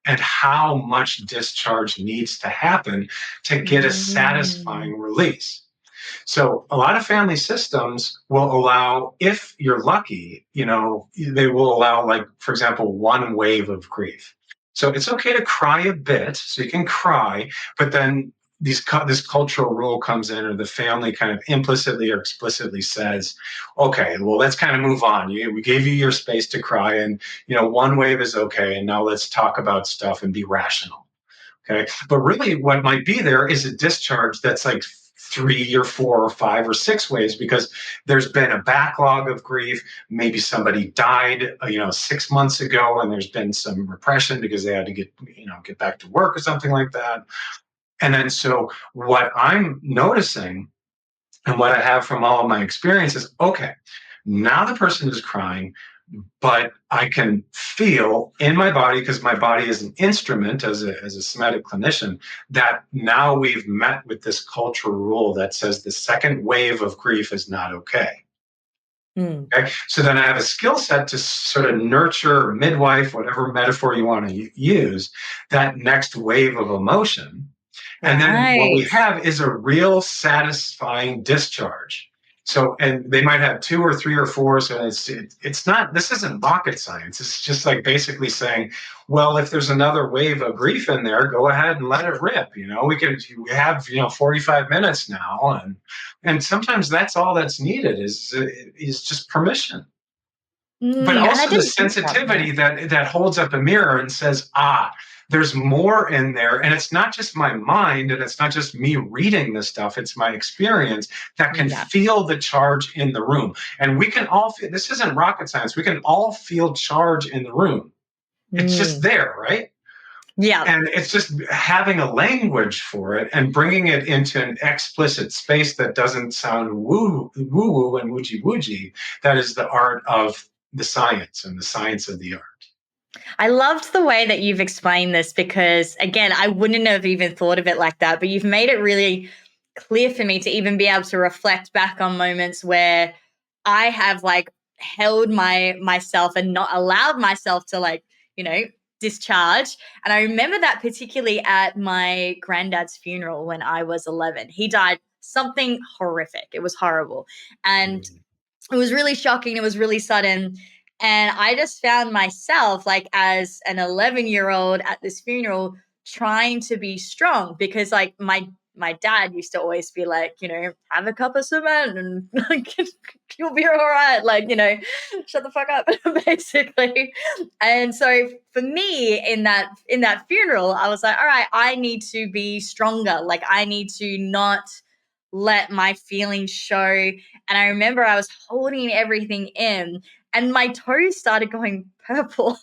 and how much discharge needs to happen to get a Mm. satisfying release. So a lot of family systems will allow, if you're lucky, they will allow, like, for example, one wave of grief. So it's okay to cry a bit, so you can cry, but then this cultural rule comes in, or the family kind of implicitly or explicitly says, okay, well, let's kind of move on. We gave you your space to cry, and one wave is okay, and now let's talk about stuff and be rational. Okay, but really what might be there is a discharge that's like 3 or 4 or 5 or 6 waves, because there's been a backlog of grief. Maybe somebody died 6 months ago, and there's been some repression because they had to get back to work or something like that. And then, so what I'm noticing and what I have from all of my experience is, okay, now the person is crying, but I can feel in my body, because my body is an instrument as a somatic clinician, that now we've met with this cultural rule that says the second wave of grief is not okay. Mm. Okay, so then I have a skill set to sort of nurture, midwife, whatever metaphor you want to use, that next wave of emotion. And then what we Right. have is a real satisfying discharge. So, and they might have 2 or 3 or 4. So it's not, this isn't rocket science. It's just like basically saying, well, if there's another wave of grief in there, go ahead and let it rip. We have 45 minutes now, and sometimes that's all that's needed is just permission, but And I also the didn't think about that. sensitivity that holds up a mirror and says, there's more in there. And it's not just my mind, and it's not just me reading this stuff, it's my experience that can Yeah. feel the charge in the room. And we can all feel, this isn't rocket science, we can all feel charge in the room. It's just Mm. there, right? Yeah. And it's just having a language for it and bringing it into an explicit space that doesn't sound woo woo and woogie woogie. That is the art of the science, and the science of the art. I loved the way that you've explained this because, again, I wouldn't have even thought of it like that, but you've made it really clear for me to even be able to reflect back on moments where I have like held myself and not allowed myself to discharge. And I remember that particularly at my granddad's funeral when I was 11. He died something horrific. It was horrible. And Mm. it was really shocking. It was really sudden. And I just found myself, like, as an 11-year-old at this funeral, trying to be strong because, like, my dad used to always be like, have a cup of cement and like, you'll be all right. Like, shut the fuck up, basically. And so for me in that funeral, I was like, all right, I need to be stronger. Like, I need to not let my feelings show. And I remember I was holding everything in and my toes started going purple.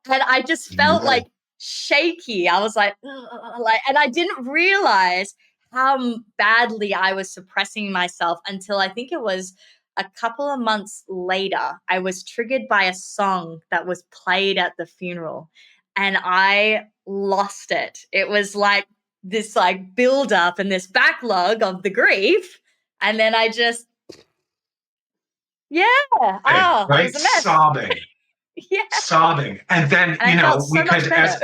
And I just felt Yeah. like shaky. I was like, and I didn't realize how badly I was suppressing myself until I think it was a couple of months later. I was triggered by a song that was played at the funeral and I lost it. It was like this like build up and this backlog of the grief. And then I just, yeah, it Right, was a mess. sobbing, Yeah. sobbing. And then And I felt we so much could, better. as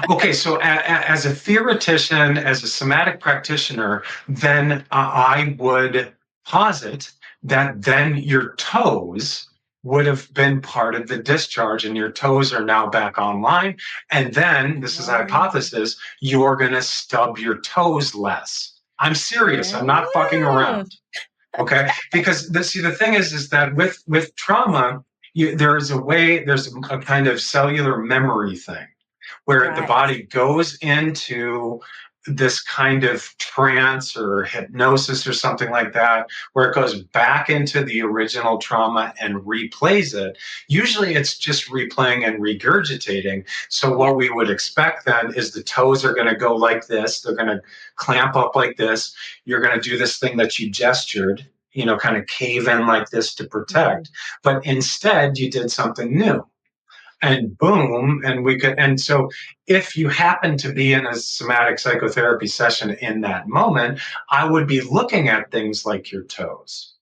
okay, so as a theoretician, as a somatic practitioner, then I would posit that then your toes would have been part of the discharge, and your toes are now back online. And then, this is a Oh, hypothesis, you're going to stub your toes less. I'm serious. I'm not fucking yeah. around. Okay, because the thing is that with trauma, there's a kind of cellular memory thing where the Right. body goes into this kind of trance or hypnosis or something like that, where it goes back into the original trauma and replays it. Usually it's just replaying and regurgitating. So, Yeah. what we would expect then is the toes are going to go like this, they're going to clamp up like this. You're going to do this thing that you gestured, kind of cave in like this to Mhm. protect. But instead, you did something new, and boom, and so if you happen to be in a somatic psychotherapy session in that moment, I would be looking at things like your toes.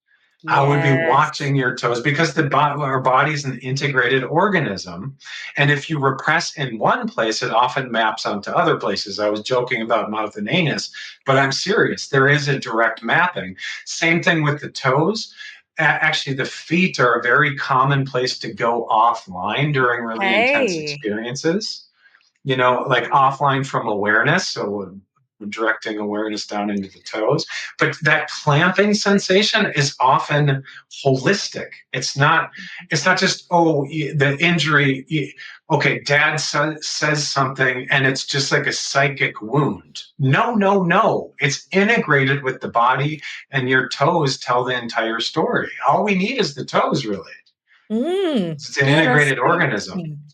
I would be Yes. watching your toes, because our body is an integrated organism. And if you repress in one place, it often maps onto other places. I was joking about mouth and anus, but I'm serious. There is a direct mapping. Same thing with the toes. Actually, the feet are a very common place to go offline during really intense Hey. experiences, like offline from awareness. So directing awareness down into the toes. But that clamping sensation is often holistic. It's not just, oh, the injury. Okay, dad says something and it's just like a psychic wound. No, no, no. It's integrated with the body, and your toes tell the entire story. All we need is the toes, really. It's an Yeah, that's integrated so organism. interesting. Yeah.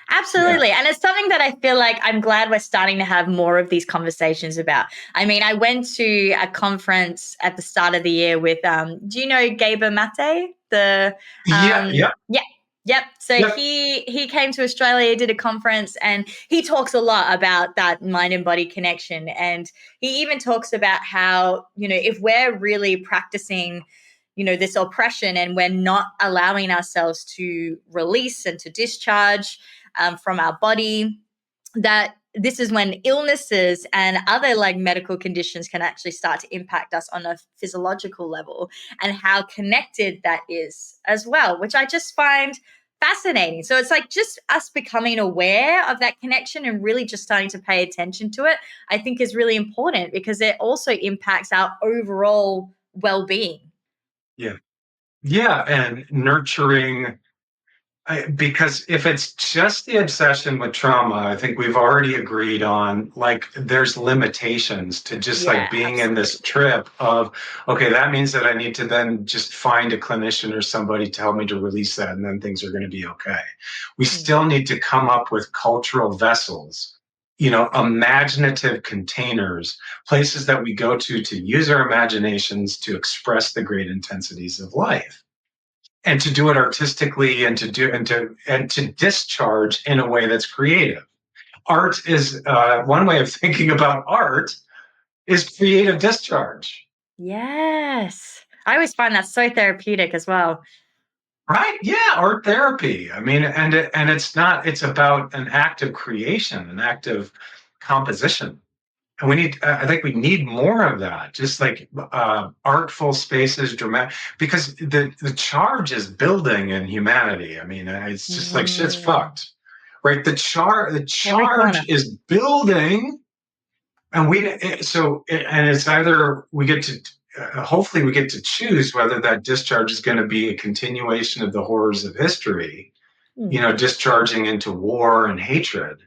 Absolutely. And it's something that I feel like I'm glad we're starting to have more of these conversations about. I mean, I went to a conference at the start of the year with, do you know Gaber Mate? Yeah. Yeah. Yeah. Yep. So Yeah. he came to Australia, did a conference, and he talks a lot about that mind and body connection. And he even talks about how, if we're really practicing, this oppression, and we're not allowing ourselves to release and to discharge from our body, that this is when illnesses and other like medical conditions can actually start to impact us on a physiological level, and how connected that is as well, which I just find fascinating. So it's like just us becoming aware of that connection and really just starting to pay attention to it, I think is really important, because it also impacts our overall well-being. Yeah. Yeah. And nurturing. Because if it's just the obsession with trauma, I think we've already agreed on, like, there's limitations to just like Yeah, being in this absolutely. trip of, okay, that means that I need to then just find a clinician or somebody to help me to release that, and then things are going to be okay. We Mm. still need to come up with cultural vessels, imaginative containers, places that we go to use our imaginations to express the great intensities of life, and to do it artistically, and to discharge in a way that's creative. Art is, one way of thinking about art is creative discharge. Yes. I always find that so therapeutic as well. Right? Yeah, art therapy. I mean, and it's about an act of creation, an act of composition. And I think we need more of that, just like artful spaces, dramatic, because the charge is building in humanity. I mean, it's just like shit's Mm. fucked, right? The Every corner. charge is building, and and it's either we get to, hopefully we get to choose whether that discharge is going to be a continuation of the horrors of history, Mm. discharging into war and hatred,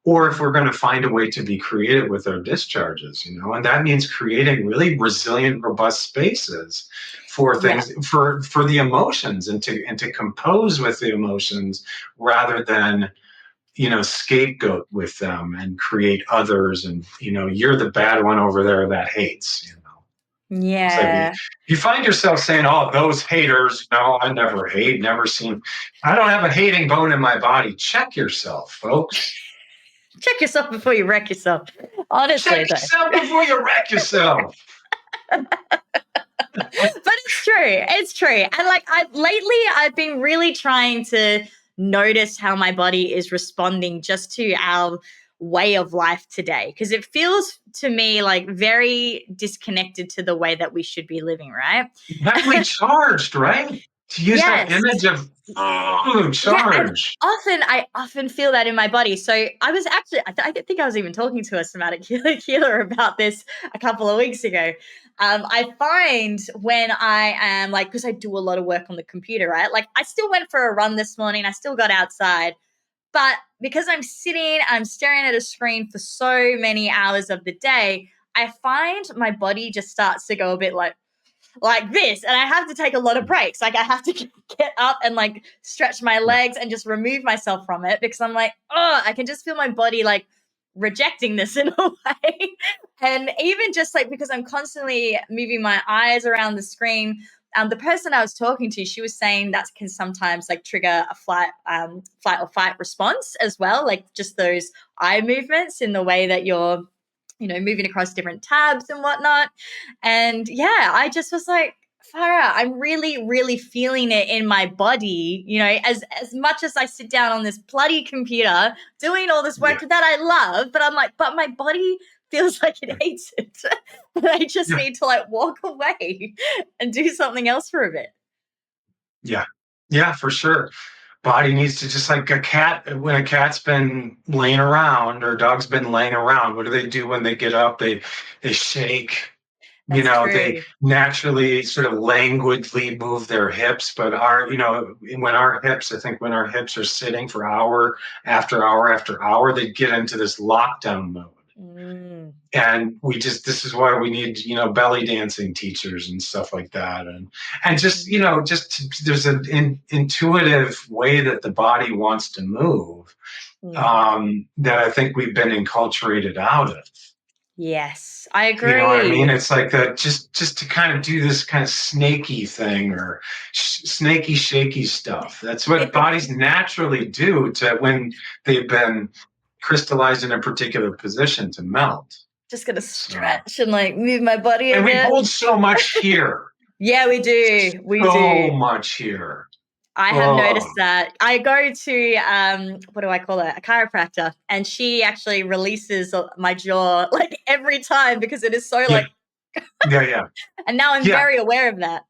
or if we're going to find a way to be creative with our discharges, and that means creating really resilient, robust spaces for Yeah. things, for the emotions, and to compose with the emotions rather than scapegoat with them and create others, and you're the bad one over there that hates. It's like Yeah. you find yourself saying, "Oh, those haters." No, I never hate, never seen. I don't have a hating bone in my body. Check yourself, folks. Check yourself before you wreck yourself. Honestly, Check though. yourself before you wreck yourself. But it's true. It's true. And like I've been really trying to notice how my body is responding just to our way of life today, because it feels to me like very disconnected to the way that we should be living, right? Heavily charged, right? To use that Yes. image of Yeah, and charge. I often feel that in my body. So I was actually, I think I was even talking to a somatic healer about this a couple of weeks ago. I find when I am like, because I do a lot of work on the computer, right? Like I still went for a run this morning. I still got outside, but because I'm staring at a screen for so many hours of the day, I find my body just starts to go a bit like this, and I have to take a lot of breaks. Like I have to get up and like stretch my Yeah, legs and just remove myself from it, because I'm like, oh, I can just feel my body like rejecting this in a way. And even just like because I'm constantly moving my eyes around the screen, the person I was talking to, she was saying that can sometimes like trigger a flight or fight response as well, like just those eye movements in the way that you're moving across different tabs and whatnot. And yeah, I just was like, Farah, I'm really, really feeling it in my body, as much as I sit down on this bloody computer doing all this work yeah, that I love, but I'm like, but my body feels like it yeah, hates it. And I just yeah, need to like walk away and do something else for a bit. yeah, yeah, for sure. body needs to, just like a cat, when a cat's been laying around or a dog's been laying around, what do they do when they get up? They shake. That's They true. naturally sort of languidly move their hips, but I think when our hips are sitting for hour after hour after hour, they get into this lockdown mode. Mm. And this is why we need, belly dancing teachers and stuff like that. And just, there's an intuitive way that the body wants to move, Mm. that I think we've been enculturated out of. Yes, I You know what I mean? agree. It's like just to kind of do this kind of snaky thing, or snaky, shaky stuff. That's what bodies naturally do to when they've been crystallized in a particular position to melt. Just gonna So, stretch and like move my body a and we bit. hold so much here, Yeah, we do. We so do. much here. I have noticed Oh, that. I go to what do I call it? A chiropractor, and she actually releases my jaw like every time because it is so yeah, like. yeah. And now I'm Yeah. very aware of that.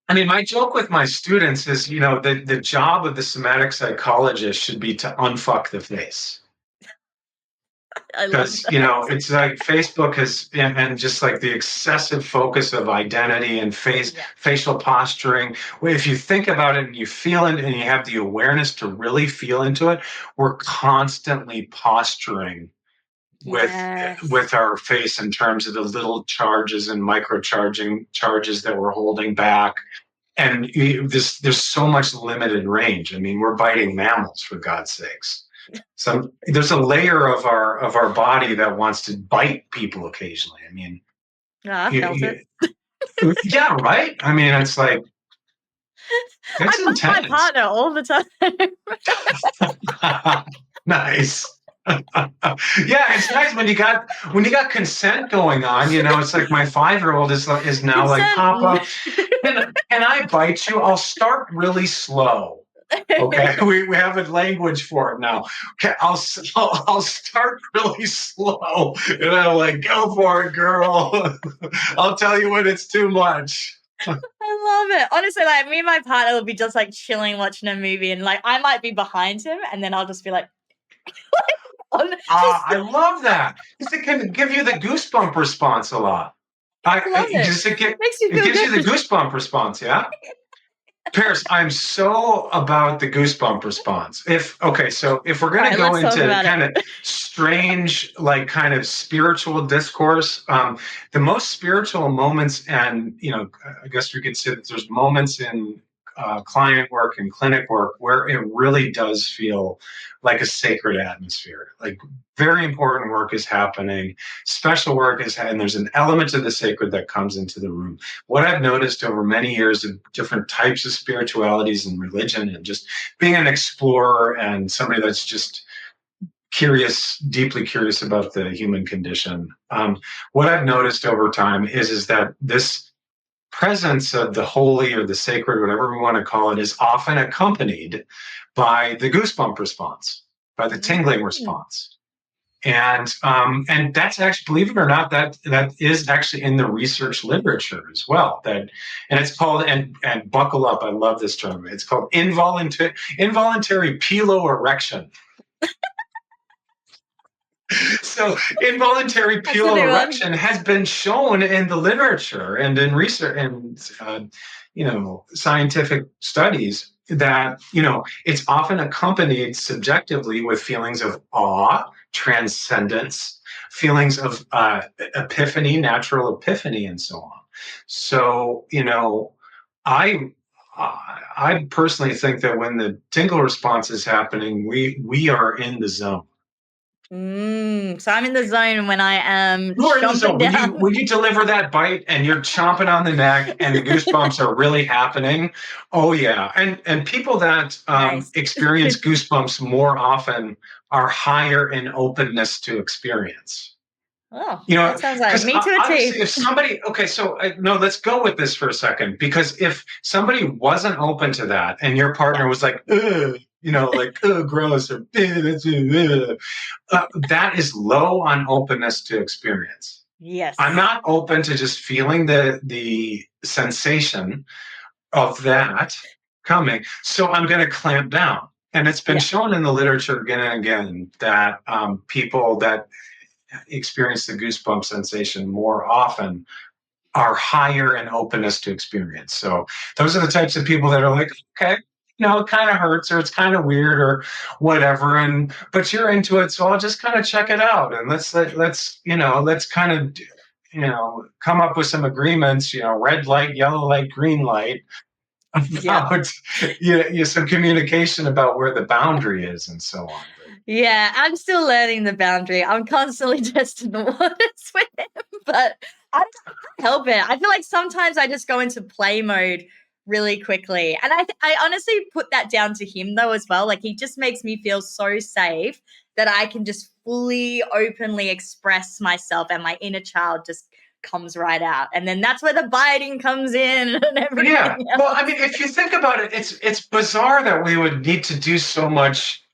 I mean, my joke with my students is, the job of the somatic psychologist should be to unfuck the face. I love Because, that. it's like Facebook and just like the excessive focus of identity and Yeah. facial posturing. Well, if you think about it and you feel it and you have the awareness to really feel into it, we're constantly posturing with Yes. our face in terms of the little charges and microcharging charges that we're holding back. And there's so much limited range. I mean, we're biting mammals, for God's sakes. So there's a layer of our body that wants to bite people occasionally. I mean, Oh, I felt it. yeah, right. I mean, it's like I it's bite my intense. partner all the time. Nice. Yeah, it's nice when you got consent going on. It's like my 5-year-old is now like, Consent. Papa, can I bite you? I'll start really slow. Okay, we have a language for it now. Okay, I'll start really slow, and I'm like, go for it, girl. I'll tell you when it's too much. I love it. Honestly, like me and my partner will be just like chilling watching a movie, and like I might be behind him, and then I'll just be like, on just I love that because it can give you the goosebump response a lot. love it. Makes you It feel gives you the good. goosebump response, yeah. Paris, I'm so about the goosebump response. So if we're All going to right, go let's talk into about it. kind of strange, like kind of spiritual discourse, the most spiritual moments, and I guess we could say that there's moments in client work and clinic work where it really does feel like a sacred atmosphere. Like very important work is happening, special work and there's an element of the sacred that comes into the room. What I've noticed over many years of different types of spiritualities and religion, and just being an explorer and somebody that's just curious, deeply curious about the human condition. What I've noticed over time is that this presence of the holy or the sacred, whatever we want to call it, is often accompanied by the goosebump response, by the tingling Mm. response. And that's actually, believe it or not, that is actually in the research literature as well. And it's called, and buckle up, I love this term. It's called involuntary piloerection. So involuntary That's a new one. piloerection has been shown in the literature and in research and scientific studies that it's often accompanied subjectively with feelings of awe, transcendence, feelings of epiphany, natural epiphany, and so on. So I I personally think that when the tingle response is happening, we are in the zone. So I'm in the zone when I am You are in the chomping zone down. when you deliver that bite and you're chomping on the neck and the goosebumps are really happening. Oh yeah, and people that Nice. experience goosebumps more often are higher in openness to experience. Oh, that sounds like Because me to a T. obviously, if somebody, okay, so no, let's go with this for a second. Because if somebody wasn't open to that, and your Yeah. partner was like, ugh, like, ugh, gross, or that is low on openness to experience. I'm Yes. not open to just feeling the sensation of that coming, so I'm going to clamp down. And it's been Yeah. shown in the literature again and again that people that experience the goosebump sensation more often are higher in openness to experience. So those are the types of people that are like, okay, it kind of hurts or it's kind of weird or whatever, and but you're into it, so I'll just kind of check it out and let's kind of come up with some agreements, red light, yellow light, green light, Yeah. about some communication about where the boundary is and so on. But Yeah, I'm still learning the boundary. I'm constantly testing the waters with him, but I can't help it. I feel like sometimes I just go into play mode really quickly. And I honestly put that down to him though as well. Like he just makes me feel so safe that I can just fully openly express myself and my inner child just comes right out. And then that's where the biting comes in and yeah, everything well, else. I mean, if you think about it, it's bizarre that we would need to do so much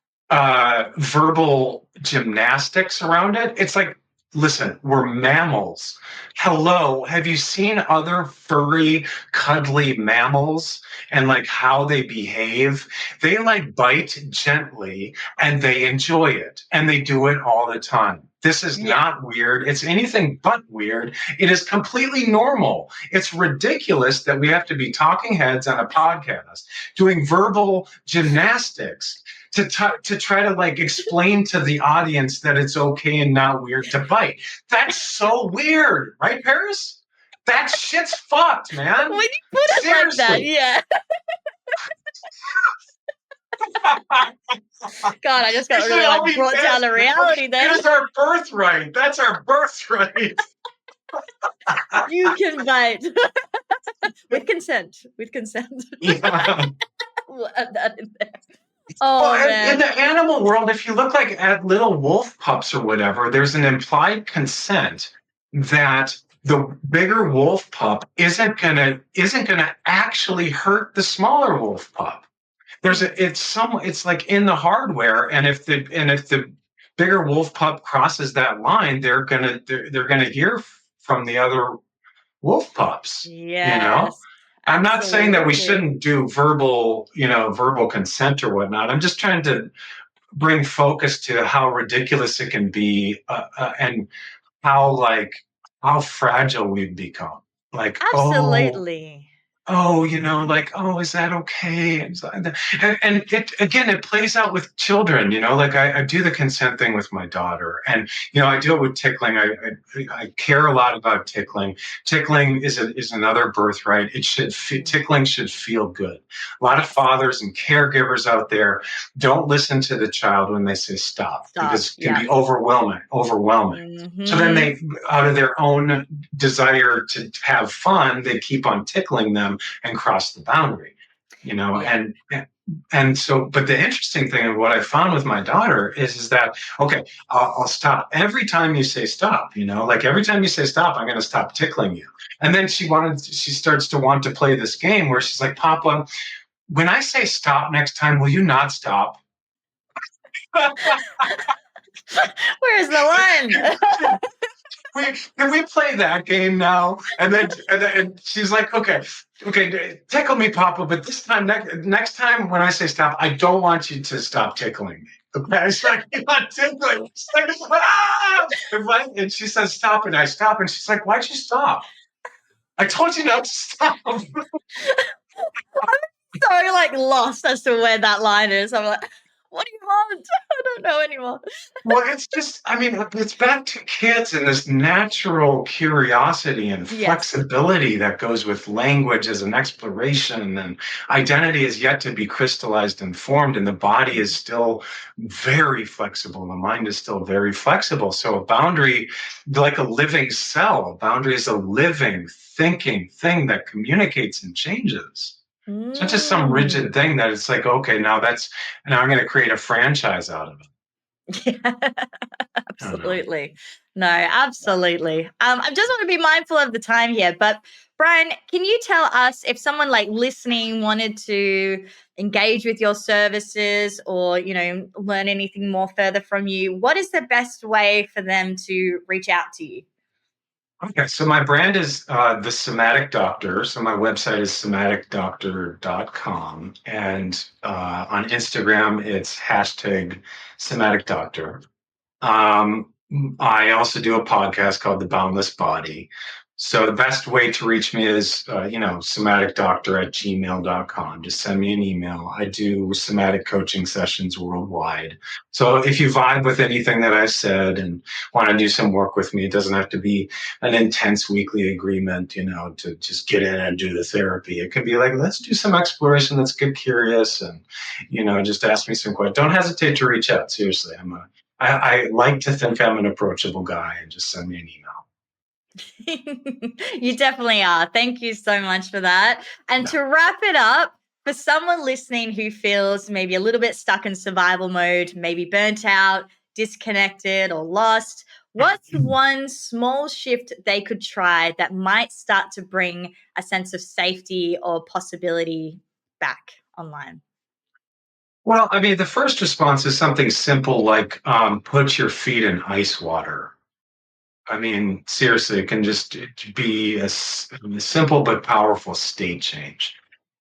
verbal gymnastics around it. It's like, listen, we're mammals. Hello, have you seen other furry, cuddly mammals and like how they behave? They like bite gently and they enjoy it and they do it all the time. This is Yeah. not weird. It's anything but weird. It is completely normal. It's ridiculous that we have to be talking heads on a podcast doing verbal gymnastics to try to like explain to the audience that it's okay and not weird to bite. That's so weird, right, Paris? That shit's fucked, When man. you put it like that, Seriously. yeah. God, I just We got should really all like be brought down pissed. to reality It there. is our birthright. That's our birthright. You can bite with consent. With consent. Yeah. We'll add that in there. Well, Oh in man. the animal world, if you look like at little wolf pups or whatever, there's an implied consent that the bigger wolf pup isn't gonna actually hurt the smaller wolf pup. It's like in the hardware, and if the bigger wolf pup crosses that line, they're gonna hear from the other wolf pups. You know, Yes, I'm not saying that we absolutely. shouldn't do verbal consent or whatnot. I'm just trying to bring focus to how ridiculous it can be, and how like how fragile we've become. Like, Absolutely. like, oh, is that okay? And it again, it plays out with children. Like I do the consent thing with my daughter, and I deal with tickling. I care a lot about tickling. Tickling is another birthright. Tickling should feel good. A lot of Yes. fathers and caregivers out there don't listen to the child when they say stop Stop. because it can Yeah. be overwhelming. So then Mm-hmm. they, out of their own desire to have fun, they keep on tickling them and cross the boundary, Yeah. and so, but the interesting thing of what I found with my daughter is that, okay, I'll stop every time you say stop, like every time you say stop, I'm going to stop tickling you. And then she starts to want to play this game where she's like, Papa, when I say stop next time, will you not stop? Where's the line? Can we play that game now? And she's like, okay, tickle me, Papa, but this time, next time when I say stop, I don't want you to stop tickling me. Okay, it's like you're not tickling. She's like, ah! And she says stop, and I stop, and she's like, why'd you stop? I told you not to stop. So like lost as to where that line is. I'm like, what do you want? I don't know anymore. Well, it's just, I mean, it's back to kids and this natural curiosity and Yes. flexibility that goes with language as an exploration. And identity is yet to be crystallized and formed, and the body is still very flexible. The mind is still very flexible. So, a boundary, like a living cell, a boundary is a living, thinking thing that communicates and changes. It's not just some rigid Mm. thing that it's like, okay, now I'm going to create a franchise out of it. Yeah, I don't know. absolutely. No, absolutely. I just want to be mindful of the time here, but Brian, can you tell us if someone like listening wanted to engage with your services or, learn anything more further from you, what is the best way for them to reach out to you? Okay, so my brand is the Somatic Doctor. So my website is somaticdoctor.com. And on Instagram, it's hashtag Somatic Doctor. Um, I also do a podcast called The Boundless Body. So the best way to reach me is, somaticdoctor@gmail.com. Just send me an email. I do somatic coaching sessions worldwide. So if you vibe with anything that I've said and want to do some work with me, it doesn't have to be an intense weekly agreement, to just get in and do the therapy. It could be like, let's do some exploration. Let's get curious and, just ask me some questions. Don't hesitate to reach out. Seriously, I like to think I'm an approachable guy and just send me an email. You definitely are. Thank you so much for that. And No. to wrap it up, for someone listening who feels maybe a little bit stuck in survival mode, maybe burnt out, disconnected, or lost, what's one small shift they could try that might start to bring a sense of safety or possibility back online? Well, I mean, the first response is something simple like put your feet in ice water. I mean, seriously, it can just be a simple but powerful state change.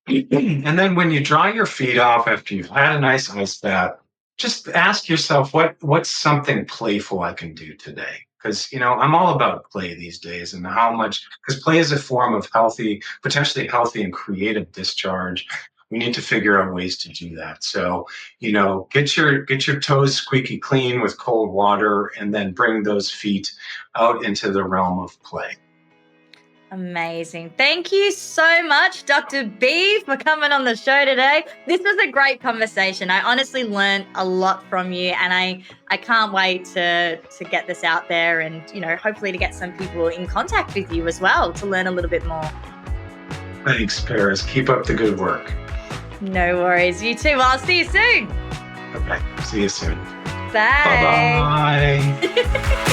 And then when you dry your feet off after you've had a nice ice bath, just ask yourself what's something playful I can do today? Because I'm all about play these days and how much because play is a form of potentially healthy and creative discharge. We need to figure out ways to do that. So, get your toes squeaky clean with cold water and then bring those feet out into the realm of play. Amazing. Thank you so much, Dr. B, for coming on the show today. This was a great conversation. I honestly learned a lot from you, and I can't wait to get this out there and, hopefully to get some people in contact with you as well to learn a little bit more. Thanks, Paris. Keep up the good work. No worries. You too. Well, I'll see you soon. Okay. See you soon. Bye. Bye-bye.